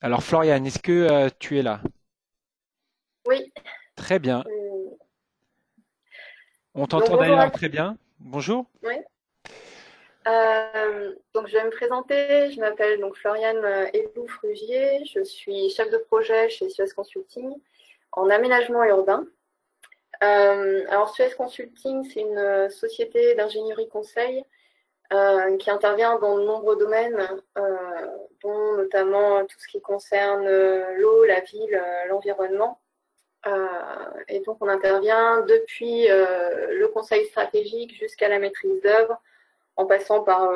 Alors Florian, est-ce que tu es là? Oui. Très bien. euh, On Donc t'entend bonjour à d'ailleurs tous. très bien. Bonjour. Oui. Donc je vais me présenter. Je m'appelle donc Floriane Elou-Frugier. Je suis chef de projet chez Suez Consulting en aménagement urbain. Alors Suez Consulting, c'est une société d'ingénierie conseil qui intervient dans de nombreux domaines, dont notamment tout ce qui concerne l'eau, la ville, l'environnement. Et donc, on intervient depuis le conseil stratégique jusqu'à la maîtrise d'œuvre, en passant par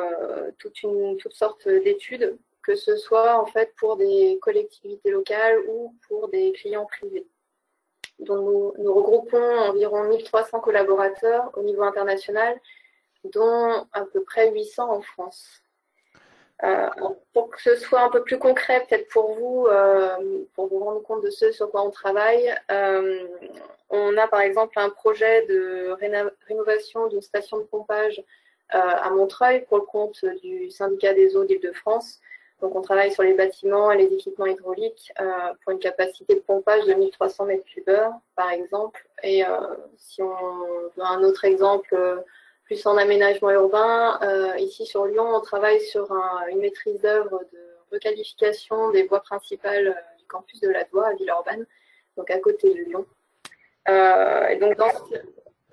toutes sortes d'études, que ce soit en fait pour des collectivités locales ou pour des clients privés. Donc, nous regroupons environ 1300 collaborateurs au niveau international, dont à peu près 800 en France. Euh, pour que ce soit un peu plus concret, peut-être pour vous rendre compte de ce sur quoi on travaille, on a par exemple un projet de rénovation d'une station de pompage à Montreuil pour le compte du syndicat des eaux d'Île-de-France. Donc on travaille sur les bâtiments et les équipements hydrauliques pour une capacité de pompage de 1300 mètres cubes heure, par exemple. Et si on veut un autre exemple, plus en aménagement urbain. Ici sur Lyon, on travaille sur une maîtrise d'œuvre de requalification des voies principales du campus de la Doua à Villeurbanne, donc à côté de Lyon. Et donc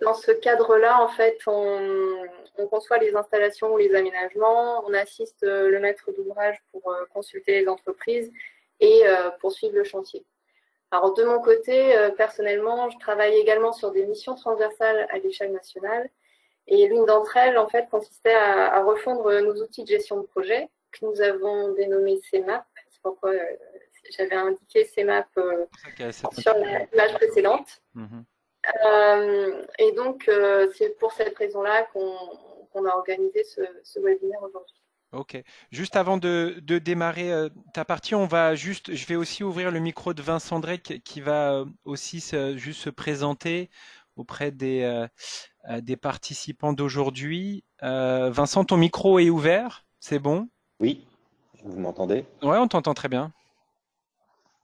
dans ce cadre-là, en fait, on conçoit les installations ou les aménagements, on assiste le maître d'ouvrage pour consulter les entreprises et poursuivre le chantier. Alors de mon côté, personnellement, je travaille également sur des missions transversales à l'échelle nationale. Et l'une d'entre elles, en fait, consistait à refondre nos outils de gestion de projet que nous avons dénommés CMAP. C'est pourquoi j'avais indiqué CMAP C'est pour ça qu'il y a cet sur intitulé. l'image précédente. Mhm. Et donc, c'est pour cette raison-là qu'on a organisé ce webinaire aujourd'hui. Ok. Juste avant de démarrer ta partie, je vais aussi ouvrir le micro de Vincent Drake qui va aussi juste se présenter auprès des participants d'aujourd'hui. Vincent, ton micro est ouvert, c'est bon? Oui, vous m'entendez? Ouais, on t'entend très bien.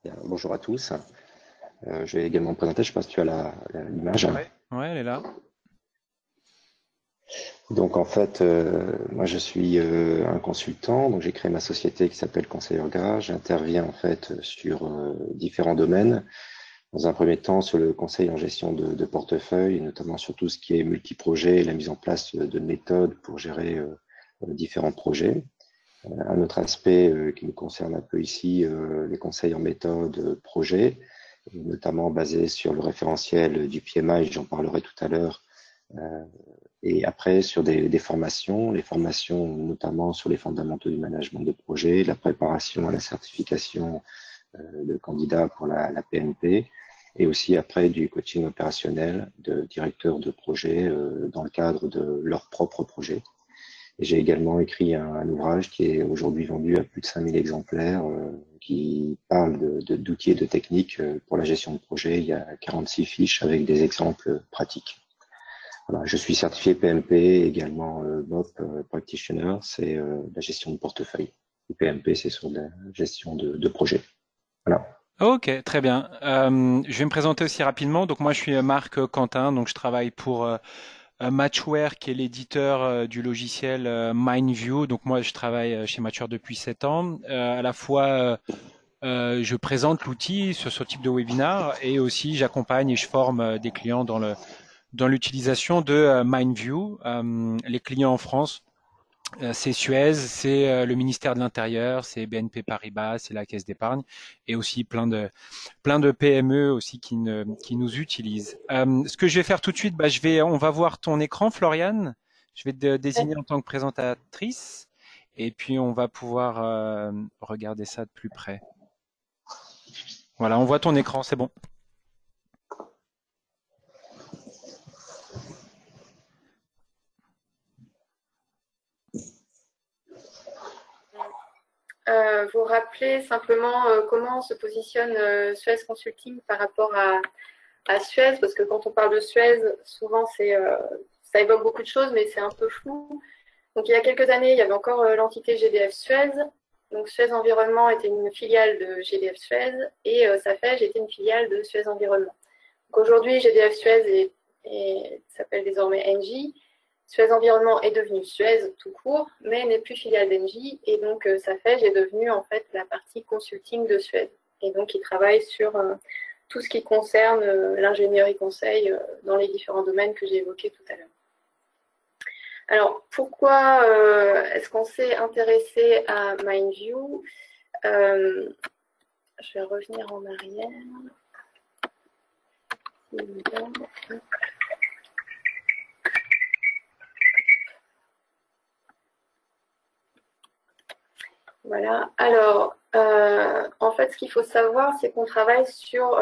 Bien, bonjour à tous. Je vais également me présenter, je ne sais pas si tu as l'image. Ouais, ouais, elle est là. Donc en fait, moi je suis un consultant, donc j'ai créé ma société qui s'appelle Conseil Orga. J'interviens en fait sur différents domaines. Dans un premier temps, sur le conseil en gestion de portefeuille, et notamment sur tout ce qui est multi-projet et la mise en place de méthodes pour gérer différents projets. Un autre aspect qui nous concerne un peu ici, les conseils en méthode projet, notamment basés sur le référentiel du PMI, j'en parlerai tout à l'heure, euh, et après sur des formations, les formations notamment sur les fondamentaux du management de projet, la préparation à la certification de candidats pour la PMP, et aussi après du coaching opérationnel de directeurs de projet dans le cadre de leur propre projet. Et j'ai également écrit un ouvrage qui est aujourd'hui vendu à plus de 5000 exemplaires, qui parle d'outils et de techniques pour la gestion de projet. Il y a 46 fiches avec des exemples pratiques. Voilà, je suis certifié PMP, également MOP Practitioner, c'est la gestion de portefeuille. Le PMP, c'est sur la gestion de projet. Voilà. Ok, très bien. Je vais me présenter aussi rapidement. Donc moi, je suis Marc Quentin, donc je travaille pour Matchware, qui est l'éditeur du logiciel MindView. Donc moi, je travaille chez Matchware depuis 7 ans. À la fois, je présente l'outil sur ce type de webinar et aussi j'accompagne et je forme des clients dans l'utilisation de MindView. Les clients en France, c'est Suez, c'est le ministère de l'Intérieur, c'est BNP Paribas, c'est la Caisse d'épargne et aussi plein de PME aussi qui nous utilisent. Ce que je vais faire tout de suite, on va voir ton écran, Floriane. Je vais te désigner en tant que présentatrice et puis on va pouvoir regarder ça de plus près. Voilà, on voit ton écran, c'est bon. Vous rappelez simplement comment se positionne Suez Consulting par rapport à Suez, parce que quand on parle de Suez, souvent ça évoque beaucoup de choses, mais c'est un peu flou. Donc il y a quelques années, il y avait encore l'entité GDF Suez. Donc Suez Environnement était une filiale de GDF Suez et Safej était une filiale de Suez Environnement. Donc aujourd'hui, GDF Suez s'appelle désormais Engie. Suez Environnement est devenu Suez tout court, mais n'est plus filiale d'Engie. Et donc Safej est devenu en fait la partie consulting de Suez. Et donc il travaille sur tout ce qui concerne l'ingénierie conseil dans les différents domaines que j'ai évoqués tout à l'heure. Alors, pourquoi est-ce qu'on s'est intéressé à Mindview? Je vais revenir en arrière. Voilà. Alors, en fait, ce qu'il faut savoir, c'est qu'on travaille sur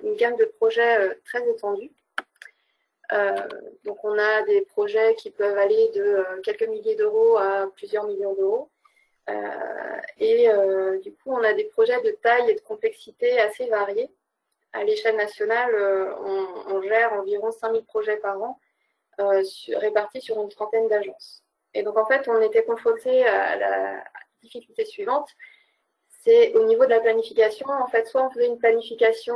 une gamme de projets très étendue. Donc, on a des projets qui peuvent aller de quelques milliers d'euros à plusieurs millions d'euros. Du coup, on a des projets de taille et de complexité assez variés. À l'échelle nationale, on gère environ 5000 projets par an, répartis sur une trentaine d'agences. Et donc, en fait, on était confronté à la difficulté suivante. C'est au niveau de la planification. En fait, soit on faisait une planification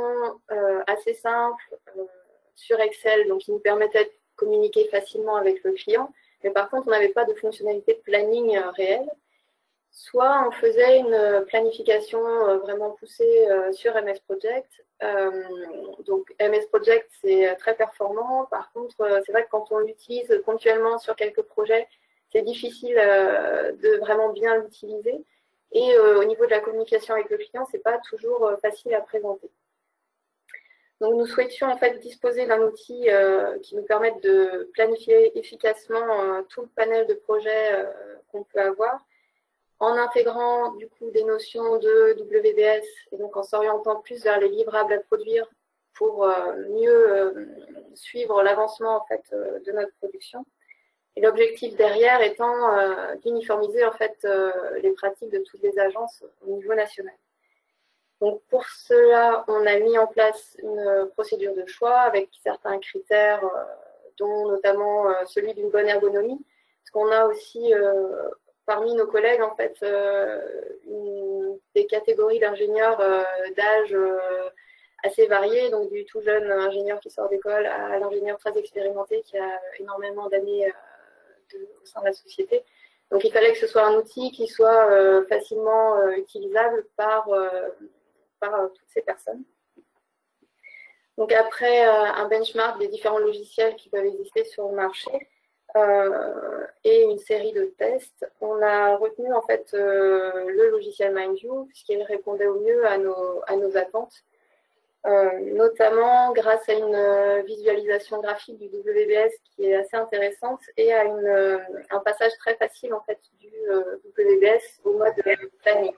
assez simple, sur Excel, donc qui nous permettait de communiquer facilement avec le client, mais par contre, on n'avait pas de fonctionnalité de planning réelle. Soit on faisait une planification vraiment poussée sur MS Project. Donc MS Project, c'est très performant. Par contre, c'est vrai que quand on l'utilise ponctuellement sur quelques projets, c'est difficile de vraiment bien l'utiliser. Et au niveau de la communication avec le client, c'est pas toujours facile à présenter. Donc, nous souhaitions en fait disposer d'un outil qui nous permette de planifier efficacement tout le panel de projets qu'on peut avoir, en intégrant du coup des notions de WBS et donc en s'orientant plus vers les livrables à produire pour mieux suivre l'avancement en fait de notre production. Et l'objectif derrière étant d'uniformiser en fait les pratiques de toutes les agences au niveau national. Donc pour cela, on a mis en place une procédure de choix avec certains critères, dont notamment celui d'une bonne ergonomie, parce qu'on a aussi parmi nos collègues en fait des catégories d'ingénieurs d'âge assez variées, donc du tout jeune ingénieur qui sort d'école à l'ingénieur très expérimenté qui a énormément d'années au sein de la société. Donc il fallait que ce soit un outil qui soit facilement utilisable par toutes ces personnes. Donc après un benchmark des différents logiciels qui peuvent exister sur le marché et une série de tests, on a retenu en fait le logiciel Mindview puisqu'il répondait au mieux à nos attentes, notamment grâce à une visualisation graphique du WBS qui est assez intéressante et à un passage très facile en fait du WBS au mode planning.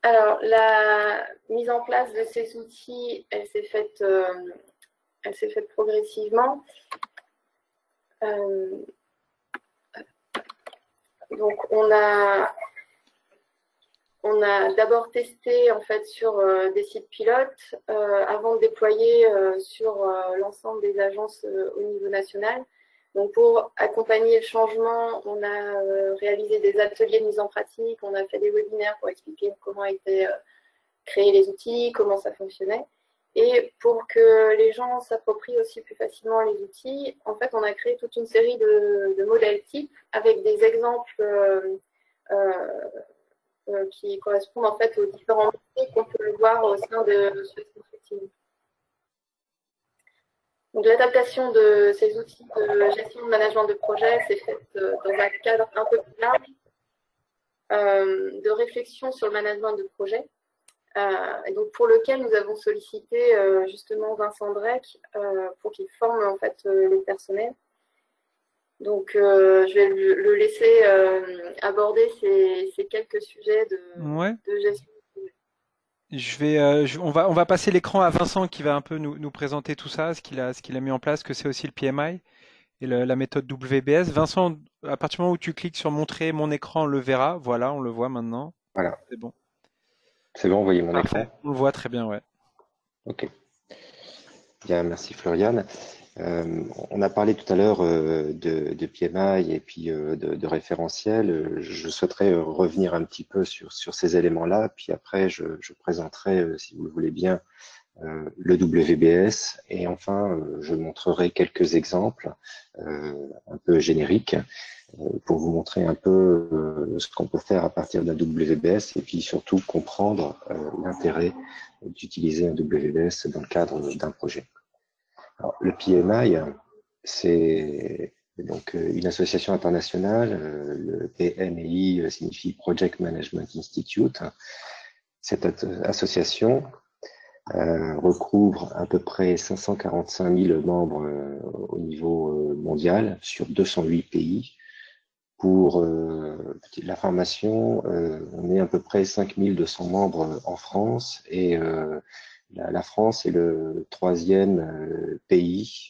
Alors, la mise en place de ces outils, elle s'est faite progressivement. Donc, on a d'abord testé en fait sur des sites pilotes avant de déployer sur l'ensemble des agences au niveau national. Donc, pour accompagner le changement, on a réalisé des ateliers de mise en pratique, on a fait des webinaires pour expliquer comment étaient créés les outils, comment ça fonctionnait. Et pour que les gens s'approprient aussi plus facilement les outils, en fait, on a créé toute une série de modèles types avec des exemples qui correspondent en fait aux différents métiers qu'on peut voir au sein de Suez Consulting. Donc, l'adaptation de ces outils de gestion de management de projet s'est faite dans un cadre un peu plus large de réflexion sur le management de projet. Et donc, pour lequel nous avons sollicité justement Vincent Drec pour qu'il forme en fait le personnel. Donc, je vais le laisser aborder ces quelques sujets de gestion. On va passer l'écran à Vincent qui va un peu nous présenter tout ça, ce qu'il a mis en place, que c'est aussi le PMI et la méthode WBS. Vincent, à partir du moment où tu cliques sur montrer mon écran, on le verra. Voilà, on le voit maintenant. Voilà. C'est bon. C'est bon, vous voyez mon Parfait. écran? On le voit très bien, ouais. Ok. Bien, merci Floriane. On a parlé tout à l'heure de PMI et puis de référentiel. Je souhaiterais revenir un petit peu sur ces éléments-là, puis après je présenterai, si vous le voulez bien, le WBS et enfin je montrerai quelques exemples un peu génériques pour vous montrer un peu ce qu'on peut faire à partir d'un WBS et puis surtout comprendre l'intérêt d'utiliser un WBS dans le cadre d'un projet. Alors, le PMI, c'est donc une association internationale. Le PMI signifie Project Management Institute. Cette association recouvre à peu près 545 000 membres au niveau mondial sur 208 pays. Pour l'information, on est à peu près 5200 membres en France et la France est le troisième pays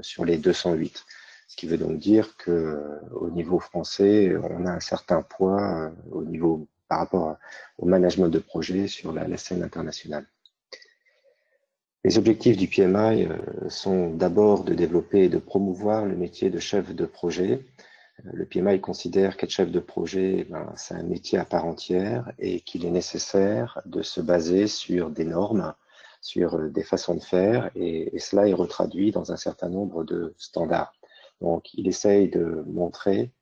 sur les 208. Ce qui veut donc dire que au niveau français, on a un certain poids au niveau par rapport au management de projet sur la scène internationale. Les objectifs du PMI sont d'abord de développer et de promouvoir le métier de chef de projet. Le PMI considère qu'être chef de projet, c'est un métier à part entière et qu'il est nécessaire de se baser sur des normes, sur des façons de faire et cela est retraduit dans un certain nombre de standards. Donc, il essaye de montrer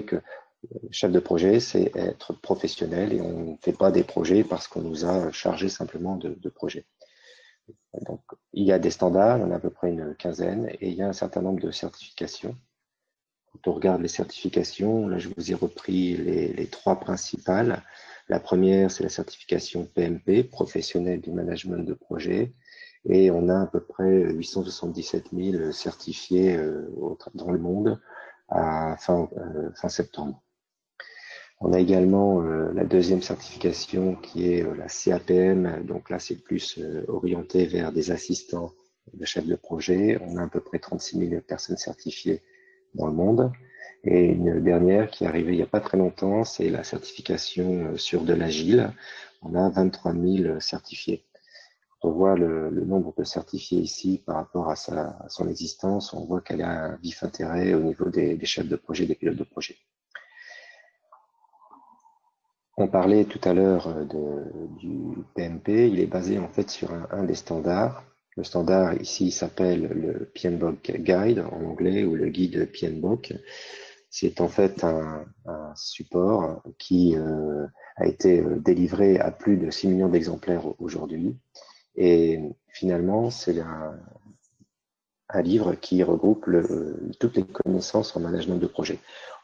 que chef de projet, c'est être professionnel et on ne fait pas des projets parce qu'on nous a chargé simplement de projets. Donc, il y a des standards, il y en a à peu près une quinzaine et il y a un certain nombre de certifications. Quand on regarde les certifications, là je vous ai repris les trois principales. La première, c'est la certification PMP, professionnel du management de projet. Et on a à peu près 877 000 certifiés dans le monde à fin septembre. On a également la deuxième certification qui est la CAPM. Donc là, c'est plus orienté vers des assistants de chefs de projet. On a à peu près 36 000 personnes certifiées dans le monde. Et une dernière qui est arrivée il n'y a pas très longtemps, c'est la certification sur de l'agile. On a 23 000 certifiés. Quand on voit le nombre de certifiés ici par rapport à son existence, on voit qu'elle a un vif intérêt au niveau des chefs de projet, des pilotes de projet. On parlait tout à l'heure du PMP, il est basé en fait sur un des standards. Le standard ici s'appelle le PMBOK Guide en anglais ou le guide PMBOK. C'est en fait un support qui a été délivré à plus de 6 millions d'exemplaires aujourd'hui. Et finalement, c'est un livre qui regroupe toutes les connaissances en management de projet.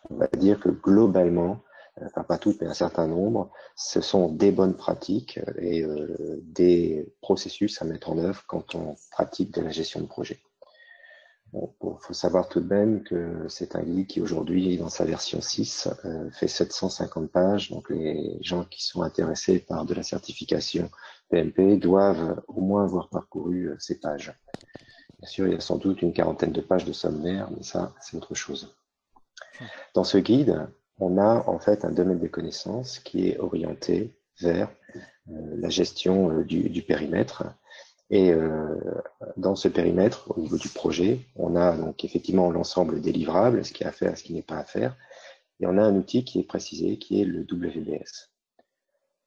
On va dire que globalement, enfin pas toutes, mais un certain nombre, ce sont des bonnes pratiques et des processus à mettre en œuvre quand on pratique de la gestion de projet. Bon, faut savoir tout de même que c'est un guide qui aujourd'hui, dans sa version 6, fait 750 pages. Donc les gens qui sont intéressés par de la certification PMP doivent au moins avoir parcouru ces pages. Bien sûr, il y a sans doute une quarantaine de pages de sommaire, mais ça, c'est autre chose. Dans ce guide, on a en fait un domaine de connaissances qui est orienté vers la gestion du périmètre. Et dans ce périmètre, au niveau du projet, on a donc effectivement l'ensemble des livrables, ce qui est à faire, ce qui n'est pas à faire. Et on a un outil qui est précisé, qui est le WBS.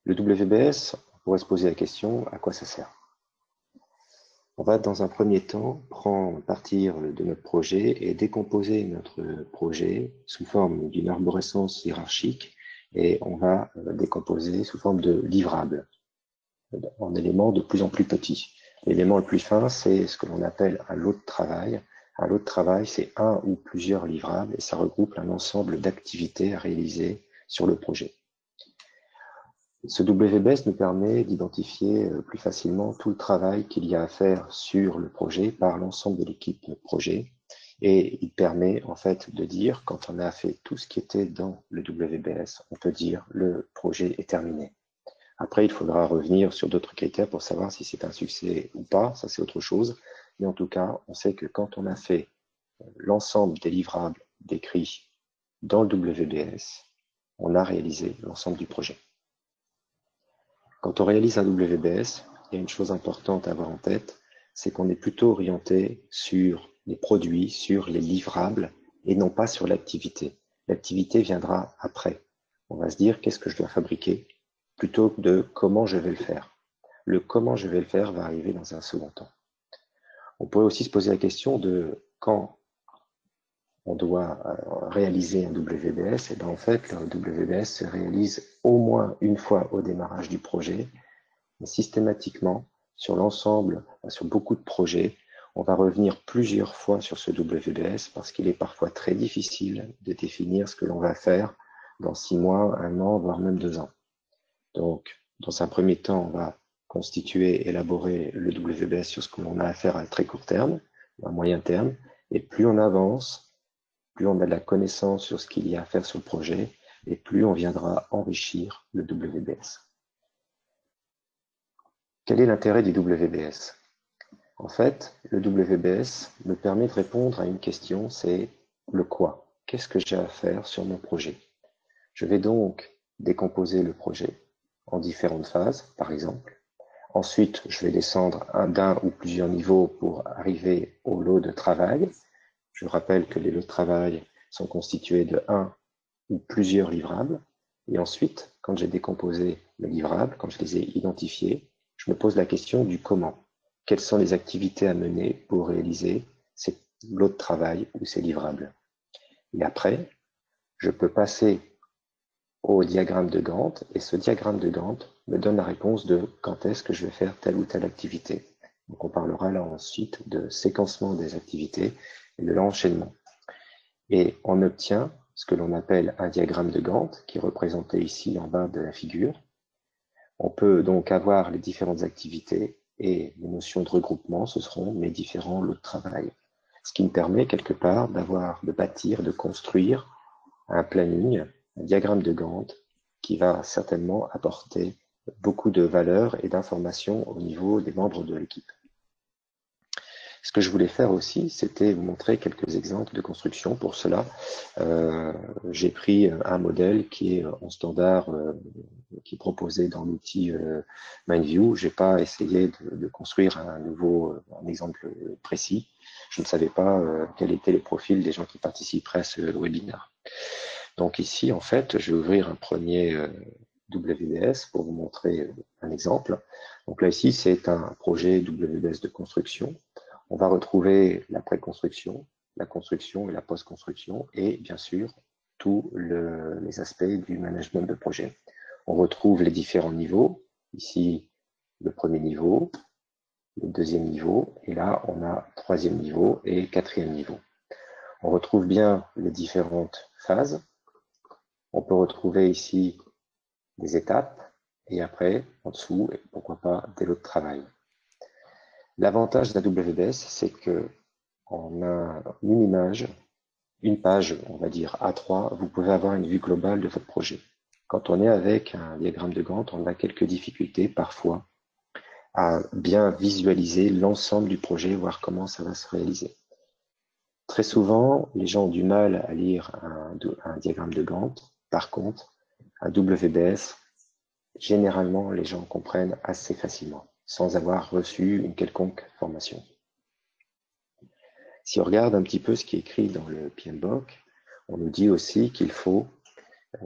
Le WBS, on pourrait se poser la question, à quoi ça sert? On va dans un premier temps partir de notre projet et décomposer notre projet sous forme d'une arborescence hiérarchique et on va décomposer sous forme de livrables en éléments de plus en plus petits. L'élément le plus fin, c'est ce que l'on appelle un lot de travail. Un lot de travail, c'est un ou plusieurs livrables et ça regroupe un ensemble d'activités à réaliser sur le projet. Ce WBS nous permet d'identifier plus facilement tout le travail qu'il y a à faire sur le projet par l'ensemble de l'équipe projet. Et il permet en fait de dire, quand on a fait tout ce qui était dans le WBS, on peut dire le projet est terminé. Après, il faudra revenir sur d'autres critères pour savoir si c'est un succès ou pas, ça c'est autre chose. Mais en tout cas, on sait que quand on a fait l'ensemble des livrables décrits dans le WBS, on a réalisé l'ensemble du projet. Quand on réalise un WBS, il y a une chose importante à avoir en tête, c'est qu'on est plutôt orienté sur les produits, sur les livrables et non pas sur l'activité. L'activité viendra après. On va se dire qu'est-ce que je dois fabriquer plutôt que de comment je vais le faire. Le comment je vais le faire va arriver dans un second temps. On pourrait aussi se poser la question de quand on doit réaliser un WBS. Et bien en fait, le WBS se réalise au moins une fois au démarrage du projet, mais systématiquement, sur l'ensemble, sur beaucoup de projets, on va revenir plusieurs fois sur ce WBS parce qu'il est parfois très difficile de définir ce que l'on va faire dans 6 mois, 1 an, voire même 2 ans. Donc, dans un premier temps, on va constituer, élaborer le WBS sur ce que l'on a à faire à très court terme, à moyen terme, et plus on avance, plus on a de la connaissance sur ce qu'il y a à faire sur le projet, et plus on viendra enrichir le WBS. Quel est l'intérêt du WBS? En fait, le WBS me permet de répondre à une question, c'est le quoi. Qu'est-ce que j'ai à faire sur mon projet? Je vais donc décomposer le projet en différentes phases, par exemple. Ensuite, je vais descendre d'un ou plusieurs niveaux pour arriver au lot de travail. Je rappelle que les lots de travail sont constitués de un ou plusieurs livrables. Et ensuite, quand j'ai décomposé mes livrables, quand je les ai identifiés, je me pose la question du comment. Quelles sont les activités à mener pour réaliser ces lots de travail ou ces livrables? Et après, je peux passer au diagramme de Gantt, et ce diagramme de Gantt me donne la réponse de quand est-ce que je vais faire telle ou telle activité. Donc on parlera là ensuite de séquencement des activités et de l'enchaînement. Et on obtient ce que l'on appelle un diagramme de Gantt, qui est représenté ici en bas de la figure. On peut donc avoir les différentes activités et les notions de regroupement, ce seront mes différents lots de travail. Ce qui me permet quelque part de bâtir, de construire un planning, un diagramme de Gantt qui va certainement apporter beaucoup de valeur et d'informations au niveau des membres de l'équipe. Ce que je voulais faire aussi, c'était vous montrer quelques exemples de construction. Pour cela, j'ai pris un modèle qui est en standard, qui est proposé dans l'outil MindView. J'ai pas essayé de construire un exemple précis. Je ne savais pas quels étaient les profils des gens qui participeraient à ce webinaire. Donc ici, en fait, je vais ouvrir un premier WBS pour vous montrer un exemple. Donc là, ici, c'est un projet WBS de construction. On va retrouver la pré-construction, la construction et la post-construction, et bien sûr, tous les aspects du management de projet. On retrouve les différents niveaux. Ici, le premier niveau, le deuxième niveau, et là, on a troisième niveau et quatrième niveau. On retrouve bien les différentes phases. On peut retrouver ici des étapes, et après, en dessous, pourquoi pas, des lots de travail. L'avantage d'un WBS, c'est que en une image, une page, on va dire A3, vous pouvez avoir une vue globale de votre projet. Quand on est avec un diagramme de Gantt, on a quelques difficultés parfois à bien visualiser l'ensemble du projet, voir comment ça va se réaliser. Très souvent, les gens ont du mal à lire un diagramme de Gantt. Par contre, un WBS, généralement, les gens comprennent assez facilement, sans avoir reçu une quelconque formation. Si on regarde un petit peu ce qui est écrit dans le PMBOK, on nous dit aussi qu'il faut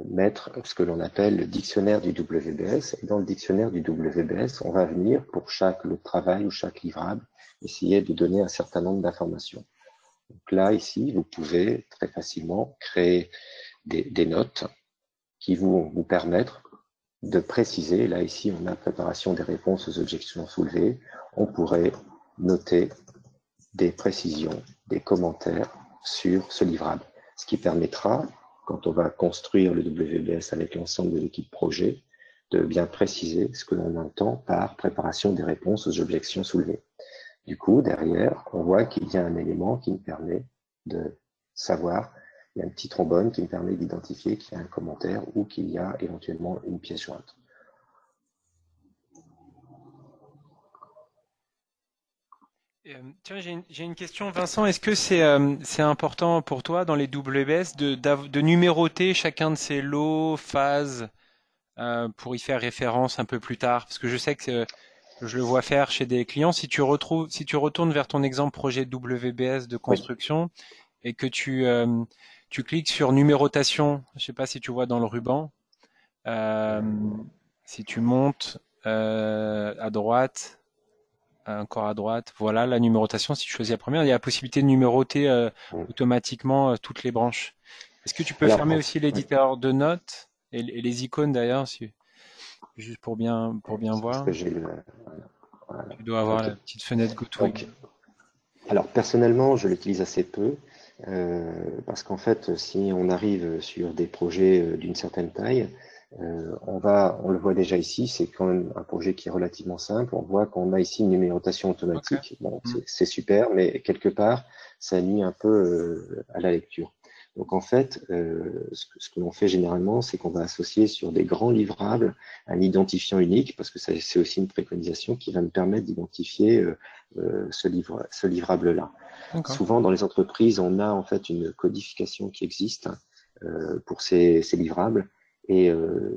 mettre ce que l'on appelle le dictionnaire du WBS. Et dans le dictionnaire du WBS, on va venir, pour chaque lot de travail ou chaque livrable, essayer de donner un certain nombre d'informations. Donc là, ici, vous pouvez très facilement créer des notes qui vont vous permettre de préciser. Là, ici, on a préparation des réponses aux objections soulevées. On pourrait noter des précisions, des commentaires sur ce livrable. Ce qui permettra, quand on va construire le WBS avec l'ensemble de l'équipe projet, de bien préciser ce que l'on entend par préparation des réponses aux objections soulevées. Du coup, derrière, on voit qu'il y a un élément qui me permet de savoir, il y a un petit trombone qui me permet d'identifier qu'il y a un commentaire ou qu'il y a éventuellement une pièce jointe. Tiens, j'ai une question, Vincent. Est-ce que c'est important pour toi dans les WBS de numéroter chacun de ces lots, phases, pour y faire référence un peu plus tard? Parce que je sais que Je le vois faire chez des clients. Si tu retournes vers ton exemple projet WBS de Oui, construction et que tu cliques sur numérotation, je sais pas si tu vois dans le ruban, euh, si tu montes à droite, encore à droite, voilà la numérotation. Si tu choisis la première, il y a la possibilité de numéroter oui. automatiquement toutes les branches. Est-ce que tu peux Alors, fermer aussi oui, l'éditeur de notes et les icônes d'ailleurs, juste pour bien c'est parce voir. que j'ai le. Voilà. Tu dois avoir Ok. la petite fenêtre Go to Donc, Email. alors personnellement, je l'utilise assez peu parce qu'en fait, si on arrive sur des projets d'une certaine taille, on le voit déjà ici, c'est quand même un projet qui est relativement simple. On voit qu'on a ici une numérotation Ok. automatique. Bon, Mm. c'est super, mais quelque part, ça nuit un peu à la lecture. Donc en fait, ce que l'on fait généralement, c'est qu'on va associer sur des grands livrables un identifiant unique, parce que c'est aussi une préconisation qui va me permettre d'identifier ce livrable-là. D'accord. Souvent, dans les entreprises, on a en fait une codification qui existe pour ces livrables. Et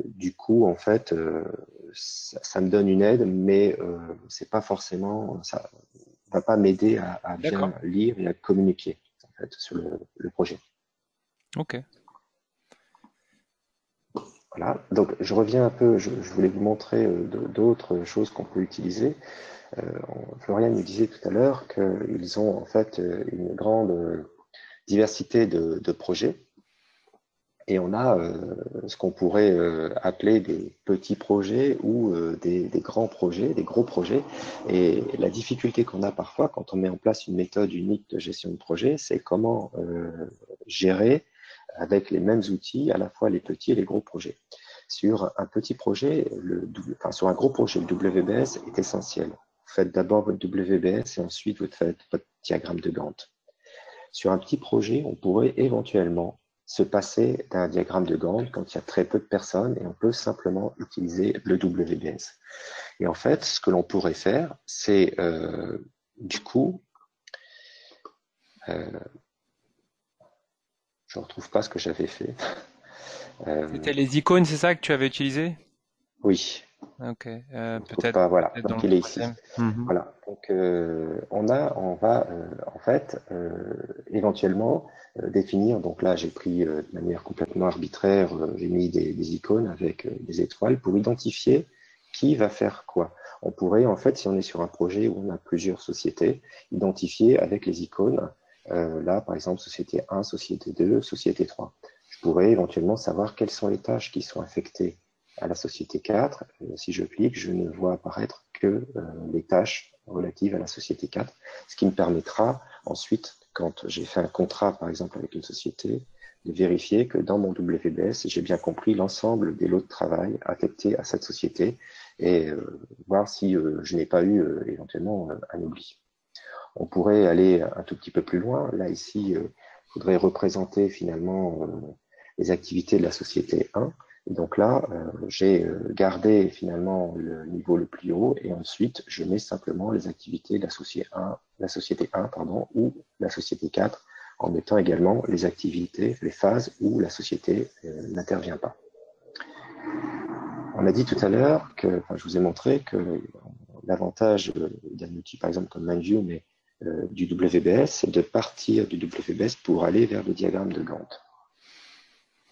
du coup, en fait, ça me donne une aide, mais c'est pas forcément, ça va pas m'aider à D'accord. bien lire et à communiquer en fait sur le projet. Ok. Voilà. Donc, je reviens un peu. Je voulais vous montrer d'autres choses qu'on peut utiliser. Florian nous disait tout à l'heure qu'ils ont en fait une grande diversité de projets. Et on a ce qu'on pourrait appeler des petits projets ou des grands projets, des gros projets. Et la difficulté qu'on a parfois quand on met en place une méthode unique de gestion de projet, c'est comment gérer avec les mêmes outils à la fois les petits et les gros projets. Sur un petit projet, sur un gros projet, le WBS est essentiel. Vous faites d'abord votre WBS et ensuite vous faites votre diagramme de Gantt. Sur un petit projet, on pourrait éventuellement se passer d'un diagramme de Gantt quand il y a très peu de personnes et on peut simplement utiliser le WBS. Et en fait, ce que l'on pourrait faire, c'est du coup, euh, je ne retrouve pas ce que j'avais fait. C'était les icônes, c'est ça que tu avais utilisé? Oui, Ok. je ne trouve pas. Voilà, Peut-être dans donc le il est ici. troisième. Mhm. Voilà, donc on va en fait éventuellement définir. Donc là, j'ai pris de manière complètement arbitraire, j'ai mis des icônes avec des étoiles pour identifier qui va faire quoi. On pourrait en fait, si on est sur un projet où on a plusieurs sociétés, identifier avec les icônes. Là, par exemple, société 1, société 2, société 3. Je pourrais éventuellement savoir quelles sont les tâches qui sont affectées à la société 4. Si je clique, je ne vois apparaître que les tâches relatives à la société 4, ce qui me permettra ensuite, quand j'ai fait un contrat, par exemple, avec une société, de vérifier que dans mon WBS, j'ai bien compris l'ensemble des lots de travail affectés à cette société et voir si je n'ai pas eu éventuellement un oubli. On pourrait aller un tout petit peu plus loin. Là, ici, il faudrait représenter finalement les activités de la société 1. Et donc là, j'ai gardé finalement le niveau le plus haut et ensuite, je mets simplement les activités de la société 1 pardon, ou la société 4 en mettant également les activités, les phases où la société n'intervient pas. On a dit tout à l'heure que, enfin, je vous ai montré que l'avantage d'un outil, par exemple, comme MindView, mais du WBS, c'est de partir du WBS pour aller vers le diagramme de Gantt.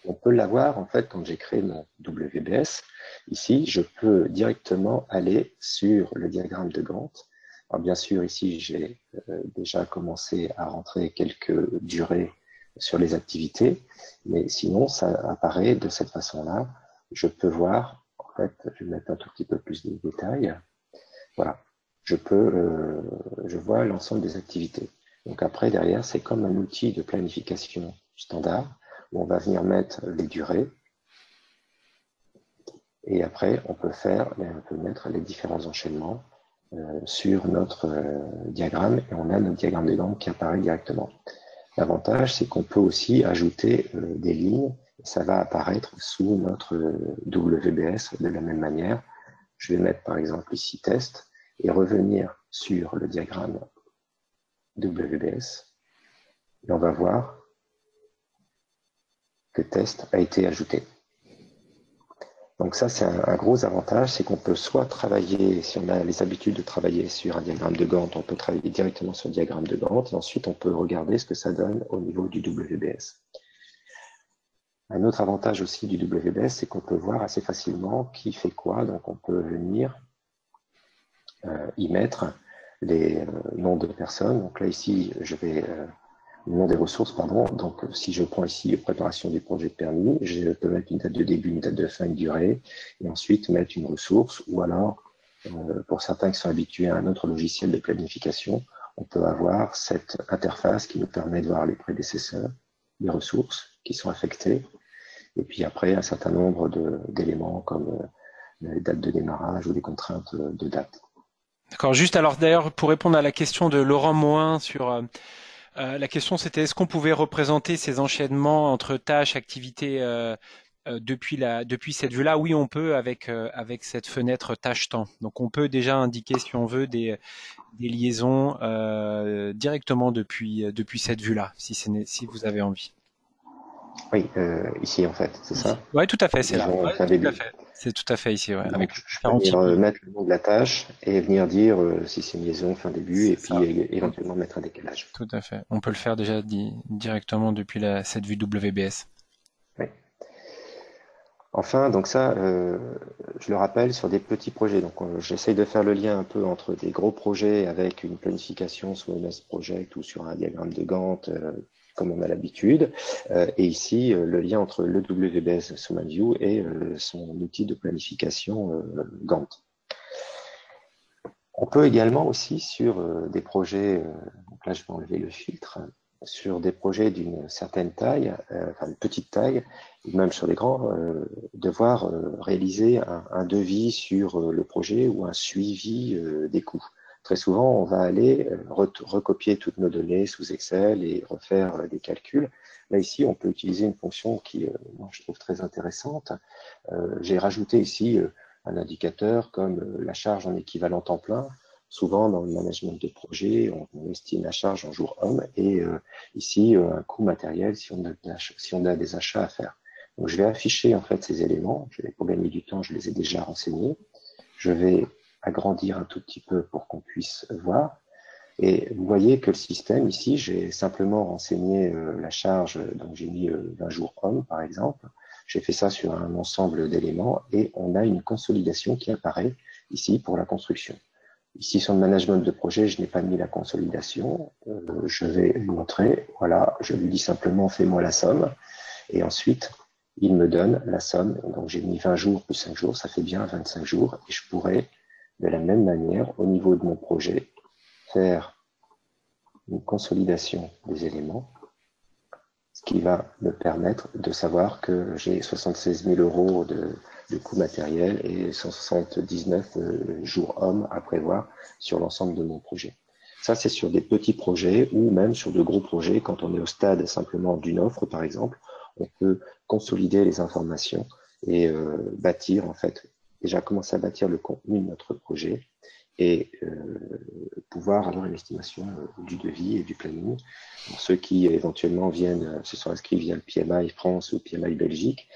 On peut l'avoir, en fait, quand j'ai créé mon WBS. Ici, je peux directement aller sur le diagramme de Gantt. Alors, bien sûr, ici, j'ai déjà commencé à rentrer quelques durées sur les activités, mais sinon, ça apparaît de cette façon-là. Je peux voir, en fait, je vais mettre un tout petit peu plus de détails. Voilà, je vois l'ensemble des activités. Donc après, derrière, c'est comme un outil de planification standard où on va venir mettre les durées et après, on peut mettre les différents enchaînements sur notre diagramme et on a notre diagramme de Gantt qui apparaît directement. L'avantage, c'est qu'on peut aussi ajouter des lignes et ça va apparaître sous notre WBS de la même manière. Je vais mettre par exemple ici test et revenir sur le diagramme WBS et on va voir que test a été ajouté. Donc ça, c'est un gros avantage, c'est qu'on peut soit travailler, si on a les habitudes de travailler sur un diagramme de Gantt, on peut travailler directement sur le diagramme de Gantt, et ensuite on peut regarder ce que ça donne au niveau du WBS. Un autre avantage aussi du WBS, c'est qu'on peut voir assez facilement qui fait quoi, donc on peut venir y mettre les noms de personnes. Donc là, ici, je vais le nom des ressources, pardon. Donc, si je prends ici préparation du projet de permis, je peux mettre une date de début, une date de fin, une durée, et ensuite mettre une ressource, ou alors, pour certains qui sont habitués à un autre logiciel de planification, on peut avoir cette interface qui nous permet de voir les prédécesseurs, les ressources qui sont affectées, et puis après, un certain nombre d'éléments comme les dates de démarrage ou des contraintes de date. D'accord. Juste alors d'ailleurs pour répondre à la question de Laurent Mohin sur la question c'était est-ce qu'on pouvait représenter ces enchaînements entre tâches, activités depuis cette vue-là? Oui, on peut avec cette fenêtre tâche-temps. Donc on peut déjà indiquer si on veut des liaisons directement depuis cette vue-là, si vous avez envie. Oui, ici en fait, c'est ça? Oui, tout à fait, c'est là. Disons, Ouais, fin tout à début. fait. C'est tout à fait ici, ouais, avec Donc, les je peux différents venir types de. mettre le nom de la tâche et venir dire si c'est une liaison fin début et C'est puis ça. éventuellement mettre un décalage. Tout à fait. On peut le faire déjà directement depuis cette vue WBS. Oui. Enfin, donc ça, je le rappelle, sur des petits projets. Donc, j'essaye de faire le lien un peu entre des gros projets avec une planification sous MS Project ou sur un diagramme de Gantt, comme on a l'habitude. Et ici, le lien entre le WBS sous MindView et son outil de planification Gantt. On peut également aussi sur des projets, donc là je vais enlever le filtre, sur des projets d'une certaine taille, enfin une petite taille, ou même sur des grands, devoir réaliser un devis sur le projet ou un suivi des coûts. Très souvent, on va aller recopier toutes nos données sous Excel et refaire des calculs. Là, ici, on peut utiliser une fonction qui, moi, je trouve très intéressante. J'ai rajouté ici un indicateur comme la charge en équivalent temps plein. Souvent, dans le management de projet, on estime la charge en jour homme et ici, un coût matériel si on a des achats à faire. Donc, je vais afficher en fait ces éléments. Pour gagner du temps, je les ai déjà renseignés. Je vais agrandir un tout petit peu pour qu'on puisse voir. Et vous voyez que le système, ici, j'ai simplement renseigné la charge, donc j'ai mis 20 jours homme, par exemple. J'ai fait ça sur un ensemble d'éléments et on a une consolidation qui apparaît ici pour la construction. Ici, sur le management de projet, je n'ai pas mis la consolidation. Je vais lui montrer. Voilà, je lui dis simplement, fais-moi la somme. Et ensuite, il me donne la somme. Donc, j'ai mis 20 jours plus 5 jours, ça fait bien 25 jours. Et je pourrais, de la même manière, au niveau de mon projet, faire une consolidation des éléments, ce qui va me permettre de savoir que j'ai 76 000 euros de coûts matériels et 179 jours hommes à prévoir sur l'ensemble de mon projet. Ça, c'est sur des petits projets ou même sur de gros projets. Quand on est au stade simplement d'une offre, par exemple, on peut consolider les informations et bâtir, en fait, déjà commencer à bâtir le contenu de notre projet et pouvoir avoir une estimation du devis et du planning. Pour ceux qui éventuellement se sont inscrits via le PMI France ou PMI Belgique,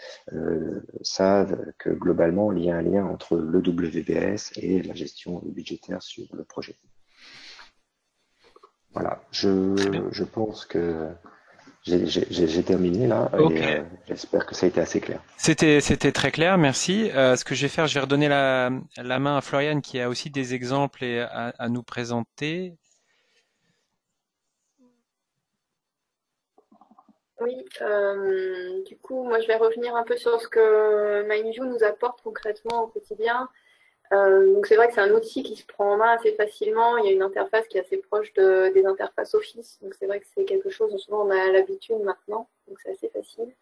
savent que globalement, il y a un lien entre le WBS et la gestion budgétaire sur le projet. Voilà, je pense que j'ai terminé là Ok. et j'espère que ça a été assez clair. C'était très clair, merci. Ce que je vais faire, je vais redonner la main à Floriane qui a aussi des exemples à nous présenter. Oui, du coup, moi je vais revenir un peu sur ce que MindView nous apporte concrètement au quotidien. Donc c'est vrai que c'est un outil qui se prend en main assez facilement. Il y a une interface qui est assez proche des interfaces Office. Donc c'est vrai que c'est quelque chose dont souvent on a l'habitude maintenant. Donc c'est assez facile.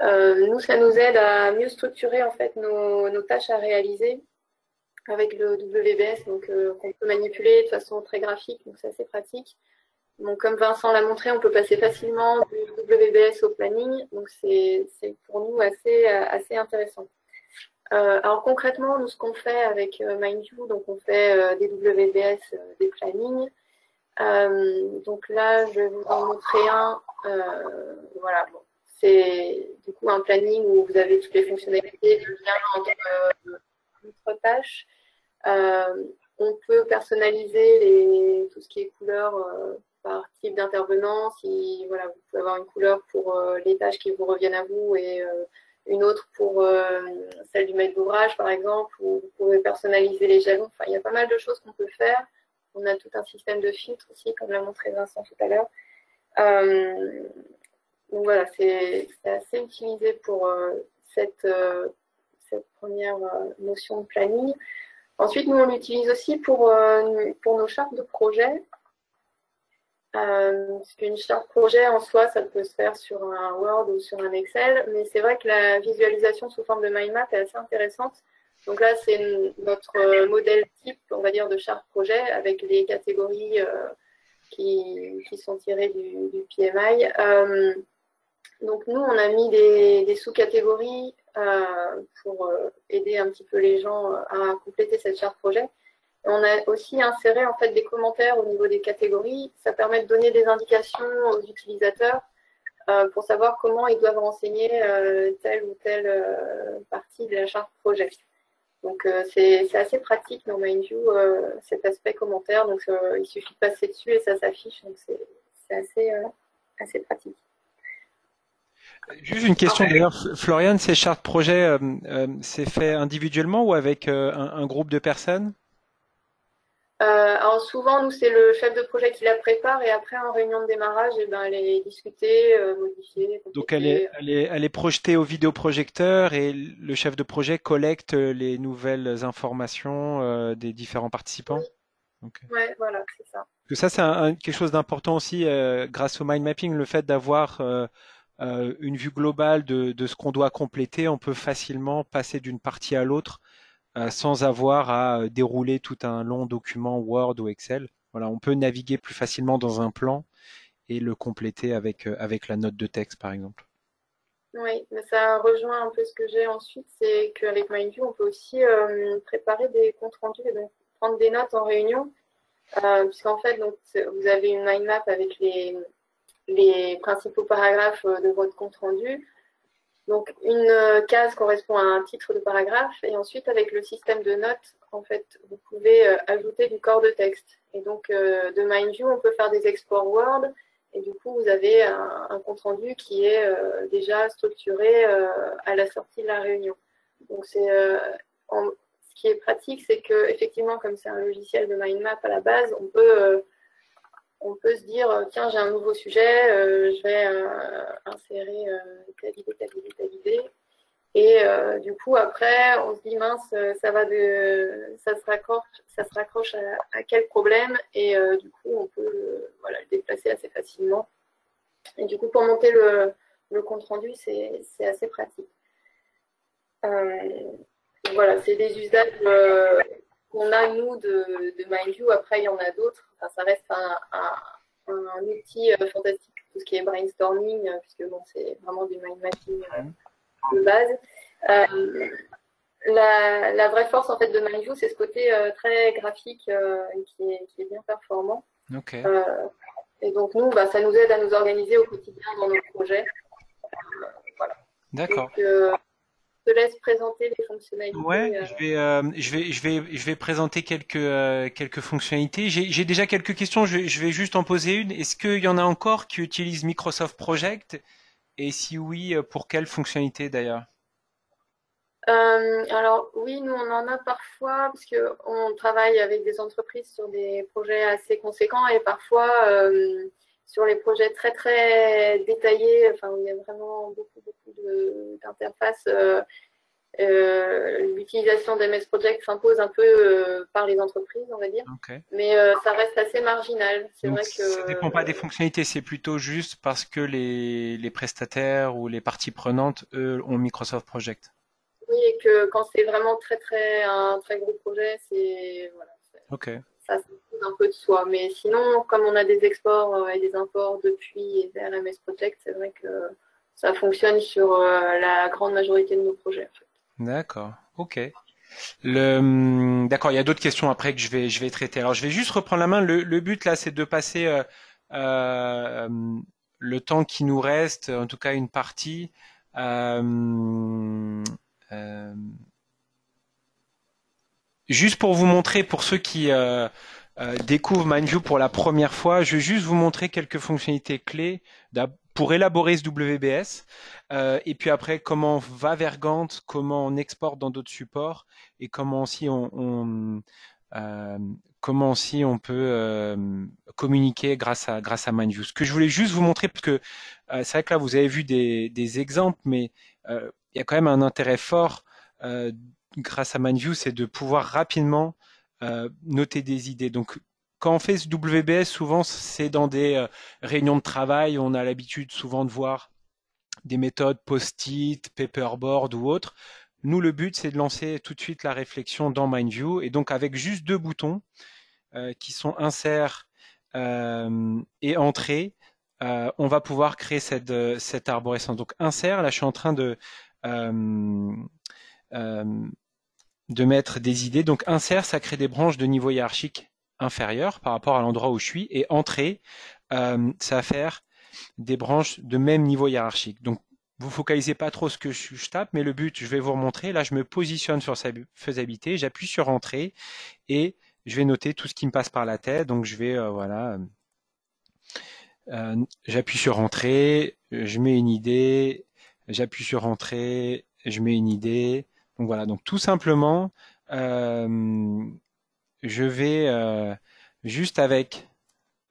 Nous, ça nous aide à mieux structurer en fait nos tâches à réaliser avec le WBS, donc qu'on peut manipuler de façon très graphique. Donc c'est assez pratique. Donc, comme Vincent l'a montré, on peut passer facilement du WBS au planning. Donc, c'est pour nous assez intéressant. Alors, concrètement, nous, ce qu'on fait avec MindView, donc on fait des WBS, des plannings. Donc là, je vais vous en montrer un. Voilà, bon, c'est du coup un planning où vous avez toutes les fonctionnalités, le lien entre tâches. On peut personnaliser tout ce qui est couleur par type d'intervenant. Si voilà, vous pouvez avoir une couleur pour les tâches qui vous reviennent à vous et une autre pour celle du maître d'ouvrage, par exemple, ou vous pouvez personnaliser les jalons. Enfin, il y a pas mal de choses qu'on peut faire. On a tout un système de filtres aussi, comme l'a montré Vincent tout à l'heure. Donc voilà, c'est assez utilisé pour cette première notion de planning. Ensuite, nous, on l'utilise aussi pour nos chartes de projet. Parce qu'une charte projet en soi, ça peut se faire sur un Word ou sur un Excel, mais c'est vrai que la visualisation sous forme de mind map est assez intéressante. Donc là, c'est notre modèle type, on va dire, de charte projet avec les catégories qui sont tirées du PMI. Donc nous, on a mis des sous-catégories pour aider un petit peu les gens à compléter cette charte projet. Et on a aussi inséré en fait des commentaires au niveau des catégories. Ça permet de donner des indications aux utilisateurs pour savoir comment ils doivent renseigner telle ou telle partie de la charte projet. Donc c'est assez pratique dans MindView cet aspect commentaire. Donc il suffit de passer dessus et ça s'affiche. Donc c'est assez pratique. Juste une question d'ailleurs, Floriane, ces chartes projet, c'est fait individuellement ou avec un groupe de personnes? Alors souvent, nous, c'est le chef de projet qui la prépare et après, en réunion de démarrage, eh ben, elle est discutée, modifiée, Donc complétée. elle est projetée au vidéoprojecteur et le chef de projet collecte les nouvelles informations des différents participants. Oui, Okay. ouais, voilà, c'est ça. Que ça, c'est quelque chose d'important aussi grâce au mind mapping, le fait d'avoir une vue globale de ce qu'on doit compléter. On peut facilement passer d'une partie à l'autre sans avoir à dérouler tout un long document Word ou Excel. Voilà, on peut naviguer plus facilement dans un plan et le compléter avec la note de texte, par exemple. Oui, mais ça rejoint un peu ce que j'ai ensuite, c'est qu'avec MindView, on peut aussi préparer des comptes rendus et donc prendre des notes en réunion, puisqu'en fait, donc, vous avez une mind map avec les principaux paragraphes de votre compte rendu. Donc, une case correspond à un titre de paragraphe et ensuite, avec le système de notes, en fait, vous pouvez ajouter du corps de texte. Et donc, de MindView, on peut faire des exports Word et du coup, vous avez un compte-rendu qui est déjà structuré à la sortie de la réunion. Donc, ce qui est pratique, c'est que effectivement, comme c'est un logiciel de mind map à la base, on peut se dire, tiens, j'ai un nouveau sujet, je vais insérer telle idée. Et du coup, après, on se dit, mince, ça se raccroche à quel problème. Et du coup, on peut le déplacer assez facilement. Et du coup, pour monter le compte rendu, c'est assez pratique. Voilà, c'est des usages qu'on a, nous, de MindView. Après, il y en a d'autres. Enfin, ça reste un outil fantastique, tout ce qui est brainstorming, puisque bon, c'est vraiment du mind mapping de base. La vraie force en fait de MindView, c'est ce côté très graphique qui est bien performant. Okay. Et donc nous, ça nous aide à nous organiser au quotidien dans nos projets. Voilà. D'accord. Donc, je te laisse présenter les fonctionnalités. Ouais, je vais présenter quelques fonctionnalités. J'ai déjà quelques questions. Je vais juste en poser une. Est-ce qu'il y en a encore qui utilisent Microsoft Project? Et si oui, pour quelle fonctionnalité d'ailleurs? Alors oui, nous on en a parfois parce qu'on travaille avec des entreprises sur des projets assez conséquents et parfois sur les projets très très détaillés, enfin où il y a vraiment beaucoup d'interfaces, l'utilisation d'MS Project s'impose un peu par les entreprises, on va dire, Okay. mais ça reste assez marginal. C'est Donc vrai ça dépend pas des fonctionnalités, c'est plutôt juste parce que les prestataires ou les parties prenantes, eux, ont Microsoft Project. oui, et que quand c'est vraiment un très gros projet, voilà, Ok. ça se pose un peu de soi. Mais sinon, comme on a des exports et des imports depuis et vers MS Project, c'est vrai que ça fonctionne sur la grande majorité de nos projets. En fait. D'accord. Ok. D'accord. Il y a d'autres questions après que je vais traiter. Alors je vais juste reprendre la main. Le but là, c'est de passer euh, le temps qui nous reste, en tout cas une partie, euh, euh, juste pour vous montrer, pour ceux qui découvrent MindView pour la première fois, je vais juste vous montrer quelques fonctionnalités clés pour élaborer ce WBS. Et puis après, comment on va vers Gantt, comment on exporte dans d'autres supports et comment aussi comment aussi on peut communiquer grâce à MindView. Ce que je voulais juste vous montrer, parce que c'est vrai que là vous avez vu des exemples, mais il y a quand même un intérêt fort grâce à MindView, c'est de pouvoir rapidement noter des idées. Donc quand on fait ce WBS, souvent c'est dans des réunions de travail, on a l'habitude souvent de voir des méthodes post-it, paperboard ou autres. Nous, le but, c'est de lancer tout de suite la réflexion dans MindView. Et donc, avec juste 2 boutons qui sont insert et entrée, on va pouvoir créer cette arborescence. Donc, insert, là, je suis en train de mettre des idées. Donc, insert, ça crée des branches de niveau hiérarchique inférieur par rapport à l'endroit où je suis. Et entrée, ça va faire des branches de même niveau hiérarchique. Donc, vous focalisez pas trop ce que je tape, mais le but, je vais vous remontrer. Là, je me positionne sur sa faisabilité, j'appuie sur Entrée et je vais noter tout ce qui me passe par la tête. Donc, je vais, voilà, j'appuie sur Entrée, je mets une idée, j'appuie sur Entrée, je mets une idée. Donc, voilà. Donc, tout simplement, je vais juste avec